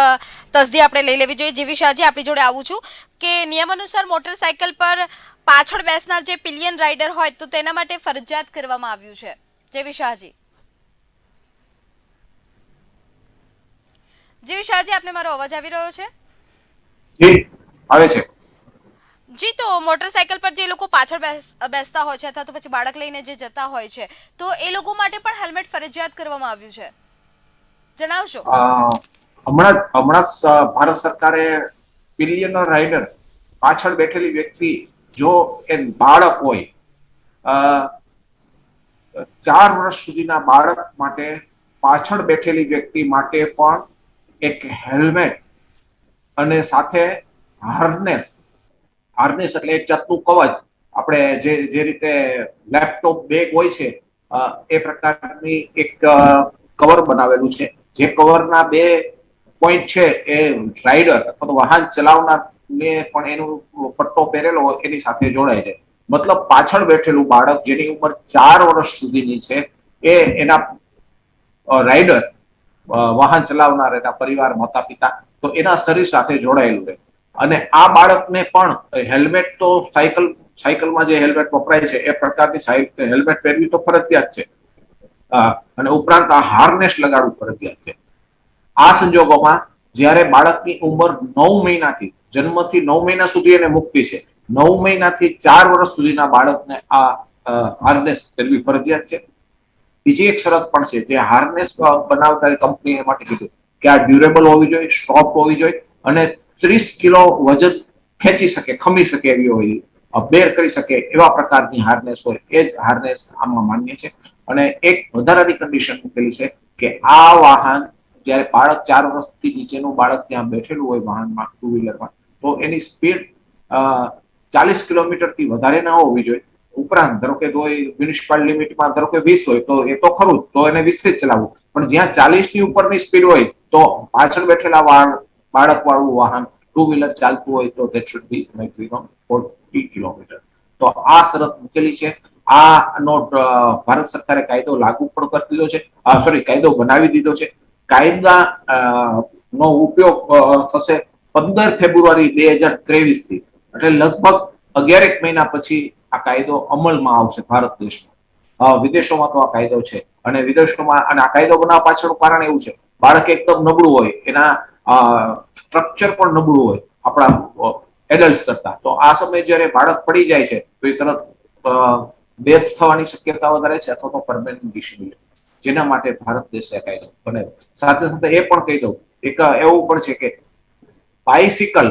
તસદી આપણે લઈ લેવી જોઈએ. જેવી શાહજી આપણી જોડે આવું છું કે નિયમ અનુસાર મોટરસાયકલ પર પાછળ બેસનાર જે પિલિયન રાઇડર હોય તો તેના માટે ફરજિયાત કરવામાં આવ્યું છે. જેવી શાહજી. જી શાહજી, આપને મારો અવાજ આવી રહ્યો છે? જી આવે છે. જી, તો મોટરસાયકલ પર જે લોકો પાછળ બેસતા હોય છે અથવા તો પછી બાળક લઈને જે જતા હોય છે, તો એ લોકો માટે પણ હેલ્મેટ ફરજિયાત કરવામાં આવ્યું છે, જણાવશો? હમણાં ભારત સરકારે પિલિયનર રાઇડર પાછળ બેઠેલી વ્યક્તિ જો એ બાળક હોય 4 વર્ષ સુધીના બાળક માટે પાછળ બેઠેલી વ્યક્તિ માટે પણ એક હેલ્મેટ અને સાથે હાર્નેસ એટલે એક જાતનું કવચ, આપણે જે રીતે લેપટોપ બેગ હોય છે એ પ્રકારની એક કવર બનાવેલું છે. જે કવરના 2 પોઈન્ટ છે એ રાઇડર અથવા તો વાહન ચલાવનારને પણ એનું પટ્ટો પહેરેલો હોય એની સાથે જોડાય છે. મતલબ પાછળ બેઠેલું બાળક જેની ઉંમર 4 વર્ષ સુધીની છે એ એના રાઇડર વાહન ચલાવનાર એના પરિવાર માતા પિતા તો એના શરીર સાથે જોડાયેલું રહે. અને આ બાળકને પણ હેલ્મેટ તો સાયકલમાં જે હેલ્મેટ વપરાય છે એ પ્રકારની હેલ્મેટ પહેરવી તો ફરજિયાત છે અને ઉપરાંત આ હાર્નેસ લગાડવું ફરજિયાત છે. આ સંજોગોમાં જ્યારે બાળકની ઉંમર 9 મહિનાથી જન્મથી 9 મહિના સુધી એને મુક્તિ છે, 9 મહિનાથી 4 વર્ષ સુધીના બાળકને આ હાર્નેસ પહેરવી ફરજિયાત છે. બીજી એક શરત પણ છે જે હાર્નેસ બનાવનારી કંપનીએ માટે કીધું કે આ ડ્યુરેબલ હોવી જોઈએ, સોફ્ટ હોવી જોઈએ અને 30 કિલો વજન ખેંચી શકે, ખમી શકે એવી હોય, બેર કરી શકે એવા પ્રકારની હાર્નેસ હોય, એ જ હાર્નેસ આમાં માન્ય છે. અને એક વધારાની કન્ડિશન મૂકેલી છે કે આ વાહન જ્યારે બાળક 4 વર્ષથી નીચેનું બાળક ત્યાં બેઠેલું હોય વાહનમાં, 2 વ્હીલરમાં, તો એની સ્પીડ 40 કિલોમીટરથી વધારે ના હોવી જોઈએ. ઉપરાંત ધારો કે મ્યુનિસિપલ લિમિટમાં ધારો કે 20 હોય તો એ તો ખરું, તો એને 20 થી જ ચલાવવું. પણ જ્યાં 40 ની ઉપરની સ્પીડ હોય તો પાછળ બેઠેલા બાળક વાળું વાહન 2 વ્હીલર ચાલતું હોય તો that should be maximum 40 kilometre. તો આ શરત મૂકેલી છે. આનો ભારત સરકારે કાયદો લાગુ પણ કરી દીધો છે, કાયદો બનાવી દીધો છે. કાયદા નો ઉપયોગ થશે 15 ફેબ્રુઆરી 2023 થી, એટલે લગભગ 11 મહિના પછી આ કાયદો અમલમાં આવશે ભારત દેશમાં. વિદેશોમાં તો આ કાયદો છે અને વિદેશોમાં, અને આ કાયદો બનાવવા પાછળનું કારણ એવું છે, બાળક એકદમ નબળું હોય, એના સ્ટ્રક્ચર પણ નબળું હોય આપણા એડલ્ટ કરતા, તો આ સમયે જયારે બાળક પડી જાય છે તો એ તરત ડેથ થવાની શક્યતા વધારે છે અથવા તો પરમેનન્ટ ડિસેબિલિટી, જેના માટે ભારત દેશે કાયદો બનાવ્યો. સાથે સાથે એ પણ કહી દઉં, એક એવું પણ છે કે બાઇસિકલ,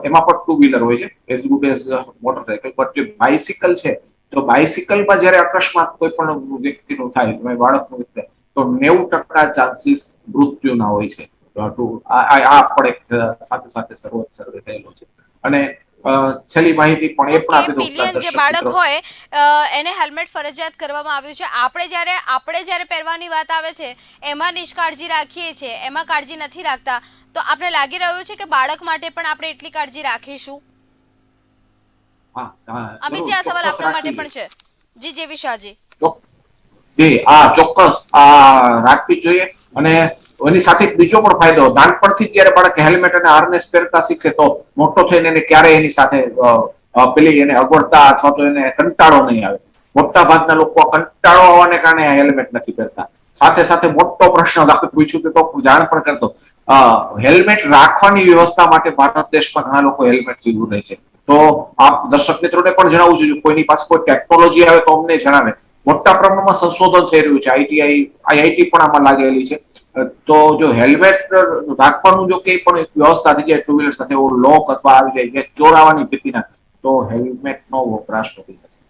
એમાં પણ 2 વ્હીલર હોય છે as good as motorcycle, but જે બાઇસિકલ છે તો બાઇસિકલમાં જયારે અકસ્માત કોઈ પણ વ્યક્તિનું થાય, બાળકનું થાય, તો 90% ચાન્સીસ મૃત્યુના હોય છે. આ પણ એક સાથે સાથે સર્વે થયેલો છે. અને છેલ્લી માહિતી પણ એ પણ આપી દઉં, પિલિયન જે બાળક હોય એને હેલ્મેટ ફરજિયાત કરવામાં આવ્યું છે. આપણે જ્યારે પહેરવાની વાત આવે છે એમાં નિષ્કાળજી રાખીએ છીએ, એમાં કાળજી નથી રાખતા, તો આપણે લાગી રહ્યું છે કે બાળક માટે પણ આપણે એટલી કાળજી રાખીશું? અમિતજી, આ સવાલ આપણા માટે પણ છે. જી જેવી શાહજી. ચોક્કસ રાખવી જોઈએ. અને એની સાથે બીજો પણ ફાયદો, નાનપણથી જયારે બાળક હેલ્મેટ અને હાર્નેસ પહેરતા શીખશે તો મોટો થઈને એને ક્યારેય એની સાથે એને અગવડતા અથવા તો એને કંટાળો નહીં આવે. મોટા ભાગના લોકો કંટાળો આવવાને કારણે હેલ્મેટ નથી પહેરતા. સાથે સાથે મોટો પ્રશ્ન પૂછ્યું તો જાણ પણ કરતો, હેલ્મેટ રાખવાની વ્યવસ્થા માટે ભારત દેશમાં ઘણા લોકો હેલ્મેટથી દૂર રહે છે. તો આપ દર્શક મિત્રોને પણ જણાવું છું, કોઈની પાસે કોઈ ટેકનોલોજી આવે તો અમને જણાવે. મોટા પ્રમાણમાં સંશોધન થઈ રહ્યું છે, આઈઆઈટી પણ આમાં લાગેલી છે. તો જો હેલ્મેટ રાખવાનું જો કઈ પણ વ્યવસ્થા થઈ જાય 2 વ્હીલર સાથે, લોક અથવા આવી જાય કે ચોરાવાની ભીતિના, તો હેલ્મેટ નો વપરાશ વધી જશે.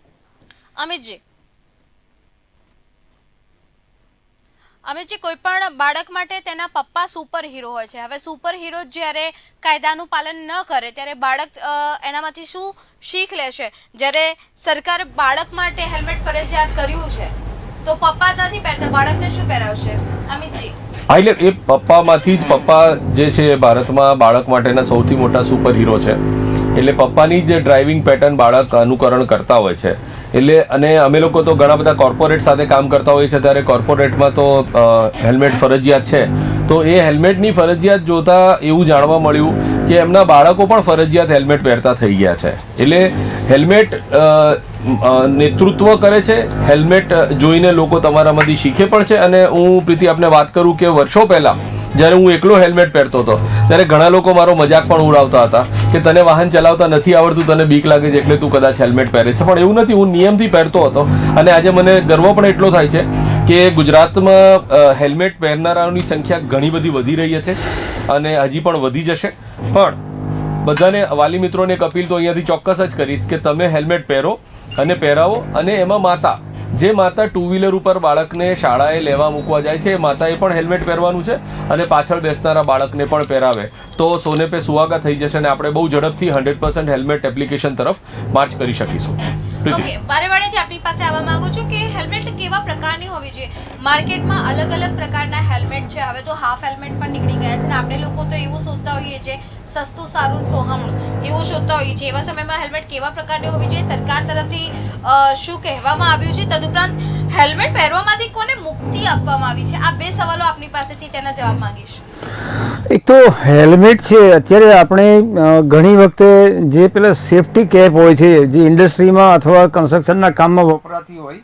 અમિતજી, કોઈ પણ બાળક માટે તેના પપ્પા સુપર હીરો હોય છે. હવે સુપર હીરો જ્યારે કાયદાનું પાલન ન કરે ત્યારે બાળક એનામાંથી શું શીખ લેશે? જ્યારે સરકાર બાળક માટે હેલ્મેટ ફરજિયાત કર્યું છે તો પપ્પા નથી પહેરતા, બાળકને શું પહેરાવશે? અમિતજી. હા, એટલે એ પપ્પામાંથી જ, પપ્પા જે છે ભારતમાં બાળક માટેના સૌથી મોટા સુપર હીરો છે. એટલે પપ્પાની જ ડ્રાઇવિંગ પેટર્ન બાળક અનુકરણ કરતા હોય છે. એટલે અને અમે લોકો તો ઘણા બધા કોર્પોરેટ સાથે કામ કરતા હોઈએ છીએ, ત્યારે કોર્પોરેટમાં તો હેલ્મેટ ફરજિયાત છે. તો એ હેલ્મેટની ફરજિયાત જોતા એવું જાણવા મળ્યું કે એમના બાળકો પણ ફરજિયાત હેલ્મેટ પહેરતા થઈ ગયા છે. એટલે હેલ્મેટ નેતૃત્વ કરે છે, હેલ્મેટ જોઈને લોકો તમારામાંથી શીખે પણ છે. અને હું પ્રીતિ આપને વાત કરું કે વર્ષો પહેલા જ્યારે હું એકલો હેલ્મેટ પહેરતો હતો ત્યારે ઘણા લોકો મારો મજાક પણ ઉડાવતા હતા કે તને વાહન ચલાવતા નથી આવડતું, તને બીક લાગે છે એટલે તું કદાચ હેલ્મેટ પહેરે છે, પણ એવું નથી. હું નિયમથી પહેરતો હતો અને આજે મને ગર્વ પણ એટલો થાય છે કે ગુજરાતમાં હેલ્મેટ પહેરનારાઓની સંખ્યા ઘણી બધી વધી રહી છે અને હજી પણ વધી જશે. પણ બધાને વાલી મિત્રોને એક અપીલ તો અહીંયાથી ચોક્કસ જ કરીશ કે તમે હેલ્મેટ પહેરો અને પહેરાવો. અને એમાં માતા, જે માતા ટુ વ્હીલર ઉપર બાળકને શાળાએ લેવા મૂકવા જાય છે એ માતાએ પણ હેલ્મેટ પહેરવાનું છે અને પાછળ બેસનારા બાળકને પણ પહેરાવે તો સોને પે સુહાગા થઈ જશે અને આપણે બહુ ઝડપથી 100% હેલ્મેટ એપ્લિકેશન તરફ માર્ચ કરી શકીશું. ઓકે, બારેવાડીજી આપની પાસે આવવા માંગુ છું કે હેલ્મેટ કેવા પ્રકારની હોવી જોઈએ? માર્કેટમાં અલગ અલગ પ્રકારના હેલ્મેટ છે, હવે તો હાફ હેલ્મેટ પણ નીકળી ગયા છે ને આપણે લોકો તો એવું શોધતા હોઈએ છીએ સસ્તું સારું સોહામણું એવું શોધતા હોઈએ છીએ. એવા સમયમાં હેલ્મેટ કેવા પ્રકારની હોવી જોઈએ, સરકાર તરફથી શું કહેવામાં આવ્યું છે, તદુપરાંત હેલ્મેટ પહેરવામાંથી કોને મુક્તિ આપવામાં આવી છે? આ બે સવાલો આપની પાસેથી તેના જવાબ માંગીશ. એક તો હેલ્મેટ છે, અત્યારે આપણે ઘણી વખતે જે પેલા સેફટી કેપ હોય છે જે ઇન્ડસ્ટ્રીમાં અથવા કન્સ્ટ્રક્શનના કામમાં વપરાતી હોય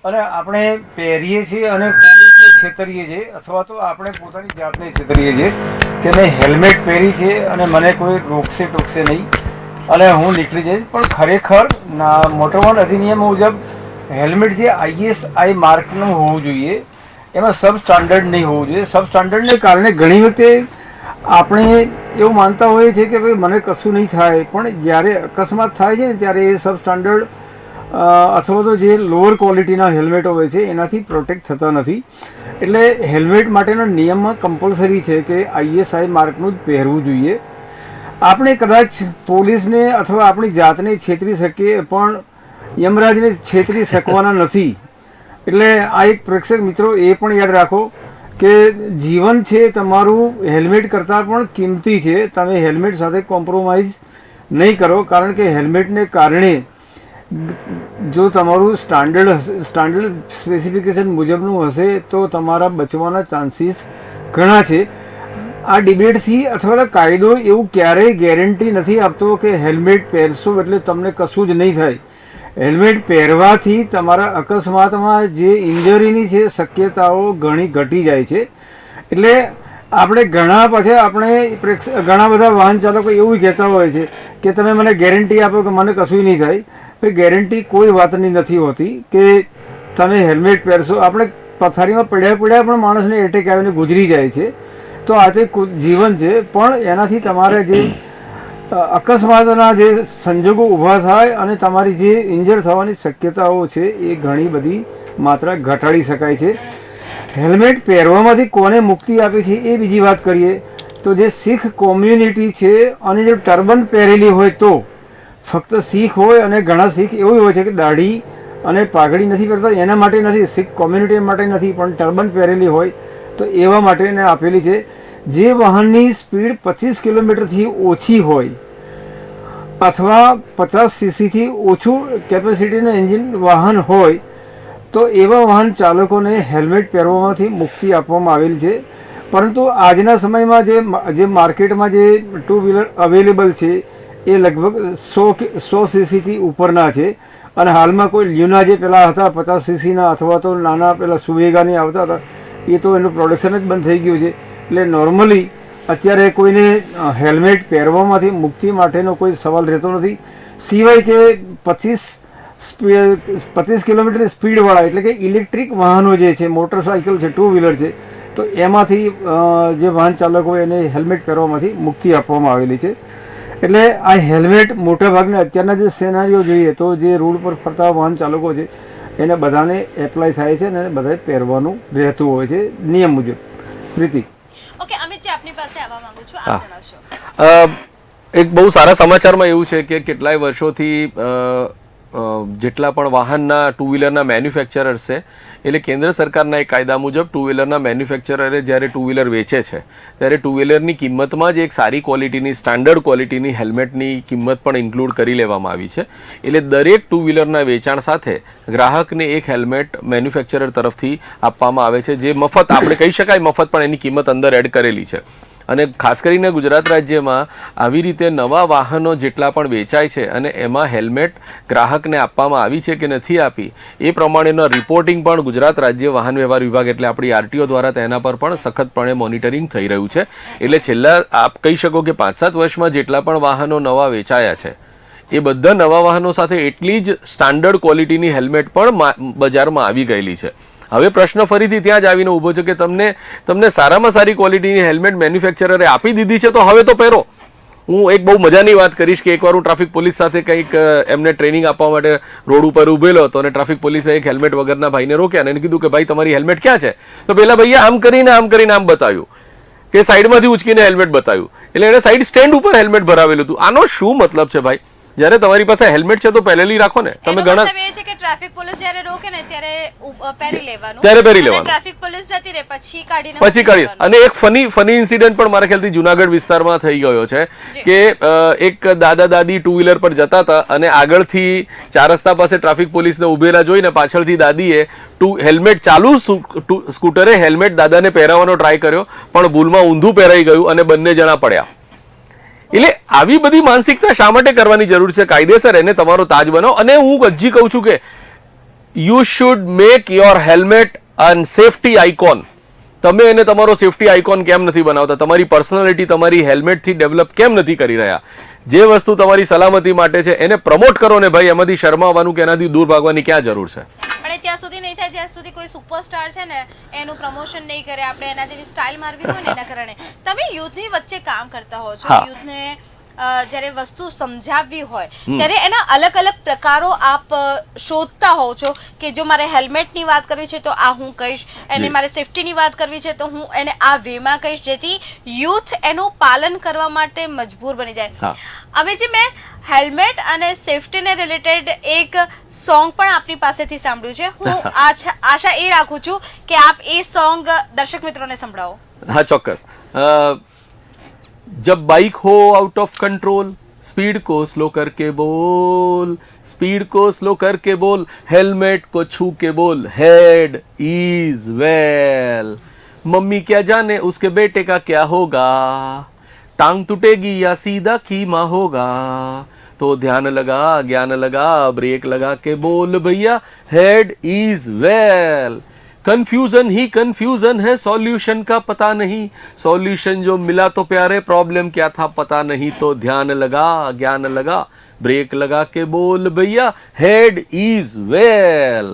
અને આપણે પહેરીએ છીએ અને પોલીસને છેતરીએ છીએ અથવા તો આપણે પોતાની જાતને છેતરીએ છીએ કે મેં હેલ્મેટ પહેરી છે અને મને કોઈ રોકશે ટોકશે નહીં અને હું નીકળી જઈશ. પણ ખરેખર મોટર વાહન અધિનિયમ મુજબ હેલ્મેટ જે ISI માર્કનું હોવું જોઈએ, એમાં સબ સ્ટાન્ડર્ડ નહીં હોવું જોઈએ. સબ સ્ટાન્ડર્ડને કારણે ઘણી વખતે આપણે એવું માનતા હોઈએ છીએ કે ભાઈ મને કશું નહીં થાય, પણ જ્યારે અકસ્માત થાય છે ને ત્યારે એ સબ સ્ટાન્ડર્ડ અથવા તો જે લોઅર ક્વોલિટીના હેલ્મેટો હોય છે એનાથી પ્રોટેક્ટ થતા નથી. એટલે હેલ્મેટ માટેના નિયમમાં કમ્પલસરી છે કે ISI માર્કનું જ પહેરવું જોઈએ. આપણે કદાચ પોલીસને અથવા આપણી જાતને છેતરી શકીએ પણ યમરાજને છેતરી શકવાના નથી. એટલે આ એક પ્રેક્ષક મિત્રો એ પણ યાદ રાખો કે જીવન છે તમારું હેલ્મેટ કરતાં પણ કિંમતી છે. તમે હેલ્મેટ સાથે કોમ્પ્રોમાઇઝ નહીં કરો, કારણ કે હેલ્મેટને કારણે જો તમારું સ્ટાન્ડર્ડ સ્પેસિફિકેશન મુજબનું હશે તો તમારા બચવાના ચાન્સીસ ઘણા છે. આ ડિબેટથી અથવા કાયદો એવું ક્યારેય ગેરંટી નથી આપતો કે હેલ્મેટ પહેરશો એટલે તમને કશું જ નહીં થાય. હેલ્મેટ પહેરવાથી તમારા અકસ્માતમાં જે ઇન્જરીની છે શક્યતાઓ ઘણી ઘટી જાય છે. એટલે આપણે ઘણા બધા વાહન ચાલકો એવું કહેતા હોય છે કે તમે મને ગેરંટી આપો કે મને કશું નહીં થાય. ભાઈ ગેરંટી કોઈ વાતની નથી હોતી કે તમે હેલ્મેટ પહેરશો. આપણે પથારીમાં પડ્યા પણ માણસને એટેક આવીને ગુજરી જાય છે. તો આ તે જીવન છે, પણ એનાથી તમારે જે અકસ્માતના જે સંજોગો ઊભા થાય અને તમારી જે ઇન્જર થવાની શક્યતાઓ છે એ ઘણી બધી માત્રા ઘટાડી શકાય છે. હેલ્મેટ પહેરવામાંથી કોને મુક્તિ આપી છે એ બીજી વાત કરીએ તો જે શીખ કોમ્યુનિટી છે અને જે ટર્બન પહેરેલી હોય તો ફક્ત શીખ હોય અને ઘણા શીખ એવું હોય છે કે દાઢી અને પાઘડી નથી પહેરતા, એના માટે નથી, શીખ કોમ્યુનિટી માટે નથી, પણ ટર્બન પહેરેલી હોય તો એવા માટે એને આપેલી છે. જે વાહનની સ્પીડ 25 કિલોમીટરથી ઓછી હોય અથવા 50 સીસીથી ઓછું કેપેસિટીનું એન્જિન વાહન હોય તો એવા વાહન ચાલકોને હેલ્મેટ પહેરવામાંથી મુક્તિ આપવામાં આવેલી છે. પરંતુ આજના સમયમાં જે માર્કેટમાં જે ટુ વ્હીલર અવેલેબલ છે એ લગભગ 100 સીસીથી ઉપરના છે અને હાલમાં કોઈ લ્યુના જે પેલા હતા 50 સીસીના અથવા તો નાના પેલા સુવેગાની આવતા હતા એ તો એનું પ્રોડક્શન જ બંધ થઈ ગયું છે. એટલે નોર્મલી અત્યારે કોઈને હેલ્મેટ પહેરવામાંથી મુક્તિ માટેનો કોઈ સવાલ રહેતો નથી, સિવાય કે 25 કિલોમીટરની સ્પીડવાળા એટલે કે ઇલેક્ટ્રિક વાહનો જે છે, મોટરસાઇકલ છે, ટુ વ્હીલર છે, તો એમાંથી જે વાહન ચાલકો હોય એને હેલ્મેટ પહેરવામાંથી મુક્તિ આપવામાં આવેલી છે. એટલે આ હેલ્મેટ મોટાભાગના અત્યારના જે સિનારીઓ જોઈએ તો જે રોડ પર ફરતા વાહન ચાલકો છે એને બધાને એપ્લાય થાય છે અને બધાએ પહેરવાનું રહેતું હોય છે નિયમ મુજબ. પ્રીતિ. ઓકે, અમિતજી આપની પાસે આવવા માંગુ છું, આપ જણાવશો. એક બહુ સારા સમાચારમાં એવું છે કે કેટલાય વર્ષોથી જેટલા પણ વાહનના ટુ વ્હીલરના મેન્યુફેક્ચરર્સ છે એટલે કેન્દ્ર સરકારના એક કાયદા મુજબ ટુ વ્હીલરના મેન્યુફેક્ચરરે જ્યારે ટુ વ્હીલર વેચે છે ત્યારે ટુ વ્હીલરની કિંમતમાં જ એક સારી ક્વોલિટીની સ્ટાન્ડર્ડ ક્વોલિટીની હેલ્મેટની કિંમત પણ ઇન્ક્લુડ કરી લેવામાં આવી છે. એટલે દરેક ટુ વ્હીલરના વેચાણ સાથે ગ્રાહકને એક હેલ્મેટ મેન્યુફેક્ચરર તરફથી આપવામાં આવે છે જે મફત, આપણે કહી શકાય મફત, પણ એની કિંમત અંદર એડ કરેલી છે. અને ખાસ કરીને ગુજરાત રાજ્યમાં આવી રીતે નવા વાહનો જેટલા પણ વેચાય છે અને એમાં હેલ્મેટ ગ્રાહકને આપવામાં આવી છે કે નથી આપી એ પ્રમાણેનો રિપોર્ટિંગ પણ ગુજરાત રાજ્ય વાહન વ્યવહાર વિભાગ એટલે આપણી આરટીઓ દ્વારા તેના પર પણ સખતપણે મોનિટરિંગ થઈ રહ્યું છે. એટલે છેલ્લા આપ કહી શકો કે 5-7 વર્ષમાં જેટલા પણ વાહનો નવા વેચાયા છે એ બધા નવા વાહનો સાથે એટલી જ સ્ટાન્ડર્ડ ક્વોલિટીની હેલ્મેટ પણ બજારમાં આવી ગયેલી છે. હવે પ્રશ્ન ફરીથી ત્યાં જ આવીને ઊભો છે કે તમને સારામાં સારી ક્વોલિટીની હેલ્મેટ મેન્યુફેક્ચરરે આપી દીધી છે તો હવે તો પહેરો. હું એક બહુ મજાની વાત કરીશ કે એકવાર હું ટ્રાફિક પોલીસ સાથે કંઈક એમને ટ્રેનિંગ આપવા માટે રોડ ઉપર ઉભેલો હતો અને ટ્રાફિક પોલીસે એક હેલ્મેટ વગરના ભાઈને રોક્યા અને એને કીધું કે ભાઈ તમારી હેલ્મેટ ક્યાં છે? તો પેલા ભાઈએ આમ કરીને આમ બતાવ્યું કે સાઈડમાંથી ઉચકીને હેલ્મેટ બતાવ્યું એટલે એને સાઈડ સ્ટેન્ડ ઉપર હેલ્મેટ ભરાવેલું હતું. આનો શું મતલબ છે ભાઈ? જ્યારે તમારી પાસે હેલ્મેટ છે તો પહેલેથી રાખો ને. તમે ઘણા છે કે ટ્રાફિક પોલીસ જ્યારે રોકે ને ત્યારે પહેરી લેવાનું ટ્રાફિક પોલીસ જતી રહે પછી કાઢી અને એક ફની ઇન્સિડન્ટ પણ મારા ખ્યાલથી જુનાગઢ વિસ્તારમાં થઈ ગયો છે કે એક દાદા દાદી 2 વ્હીલર પર જતા હતા અને આગળથી 4 રસ્તા પાસે ટ્રાફિક પોલીસને ઉભેલા જોઈને પાછળથી દાદીએ હેલ્મેટ ચાલુ સ્કૂટરે હેલ્મેટ દાદાને પહેરાવવાનો ટ્રાય કર્યો પણ ભૂલમાં ઊંધું પહેરાઈ ગયું અને બંને જણા પડ્યા. એટલે આવી બધી માનસિકતા શા માટે કરવાની જરૂર છે? કાયદેસર એને તમારો તાજ બનાવો. અને હું હજી કહું છું કે you should make your helmet and safety icon. તમે એને તમારો સેફટી આઇકોન કેમ નથી બનાવતા? તમારી પર્સનાલિટી તમારી હેલ્મેટથી ડેવલપ કેમ નથી કરી રહ્યા? જે વસ્તુ તમારી સલામતી માટે છે એને પ્રમોટ કરો ને ભાઈ. એમાંથી શરમાવાનું કે એનાથી દૂર ભાગવાની ક્યાં જરૂર છે? પણ ત્યાં સુધી નહીં થાય જ્યાં સુધી કોઈ સુપરસ્ટાર છે ને એનું પ્રમોશન નહીં કરે, આપણે એના જેવી સ્ટાઇલ મારવી હોય ને એના કારણે. તમે યુથની વચ્ચે કામ કરતા હો છો, યુથને જ્યારે વસ્તુ સમજાવવી હોય ત્યારે એના અલગ અલગ પ્રકારો આપ શોધતા હોવ છો કે જો મારે હેલ્મેટની વાત કરવી છે તો આ હું કહીશ, એને મારે સેફટીની વાત કરવી છે તો હું એને આ વેમાં કહીશ, જેથી યુથ એનું પાલન કરવા માટે મજબૂર બની જાય. હવે જે મેં હેલ્મેટ અને સેફટીને રિલેટેડ એક સોંગ પણ આપની પાસેથી સાંભળ્યું છે, હું આશા એ રાખું છું કે આપ એ સોંગ દર્શક મિત્રોને સંભળાવો. હા ચોક્કસ. जब बाइक हो आउट ऑफ कंट्रोल स्पीड को स्लो करके बोल, स्पीड को स्लो करके बोल, हेलमेट को छू के बोल, हेड इज वेल. मम्मी क्या जाने उसके बेटे का क्या होगा, टांग टूटेगी या सीधा खीमा होगा, तो ध्यान लगा ज्ञान लगा ब्रेक लगा के बोल भैया head is well. Confusion he confusion है, सॉल्यूशन का पता नहीं, सॉल्यूशन जो मिला तो प्यारे प्रॉब्लम क्या था पता नहीं, तो ध्यान लगा ज्ञान लगा ब्रेक लगा के बोल भैया हेड इज वेल.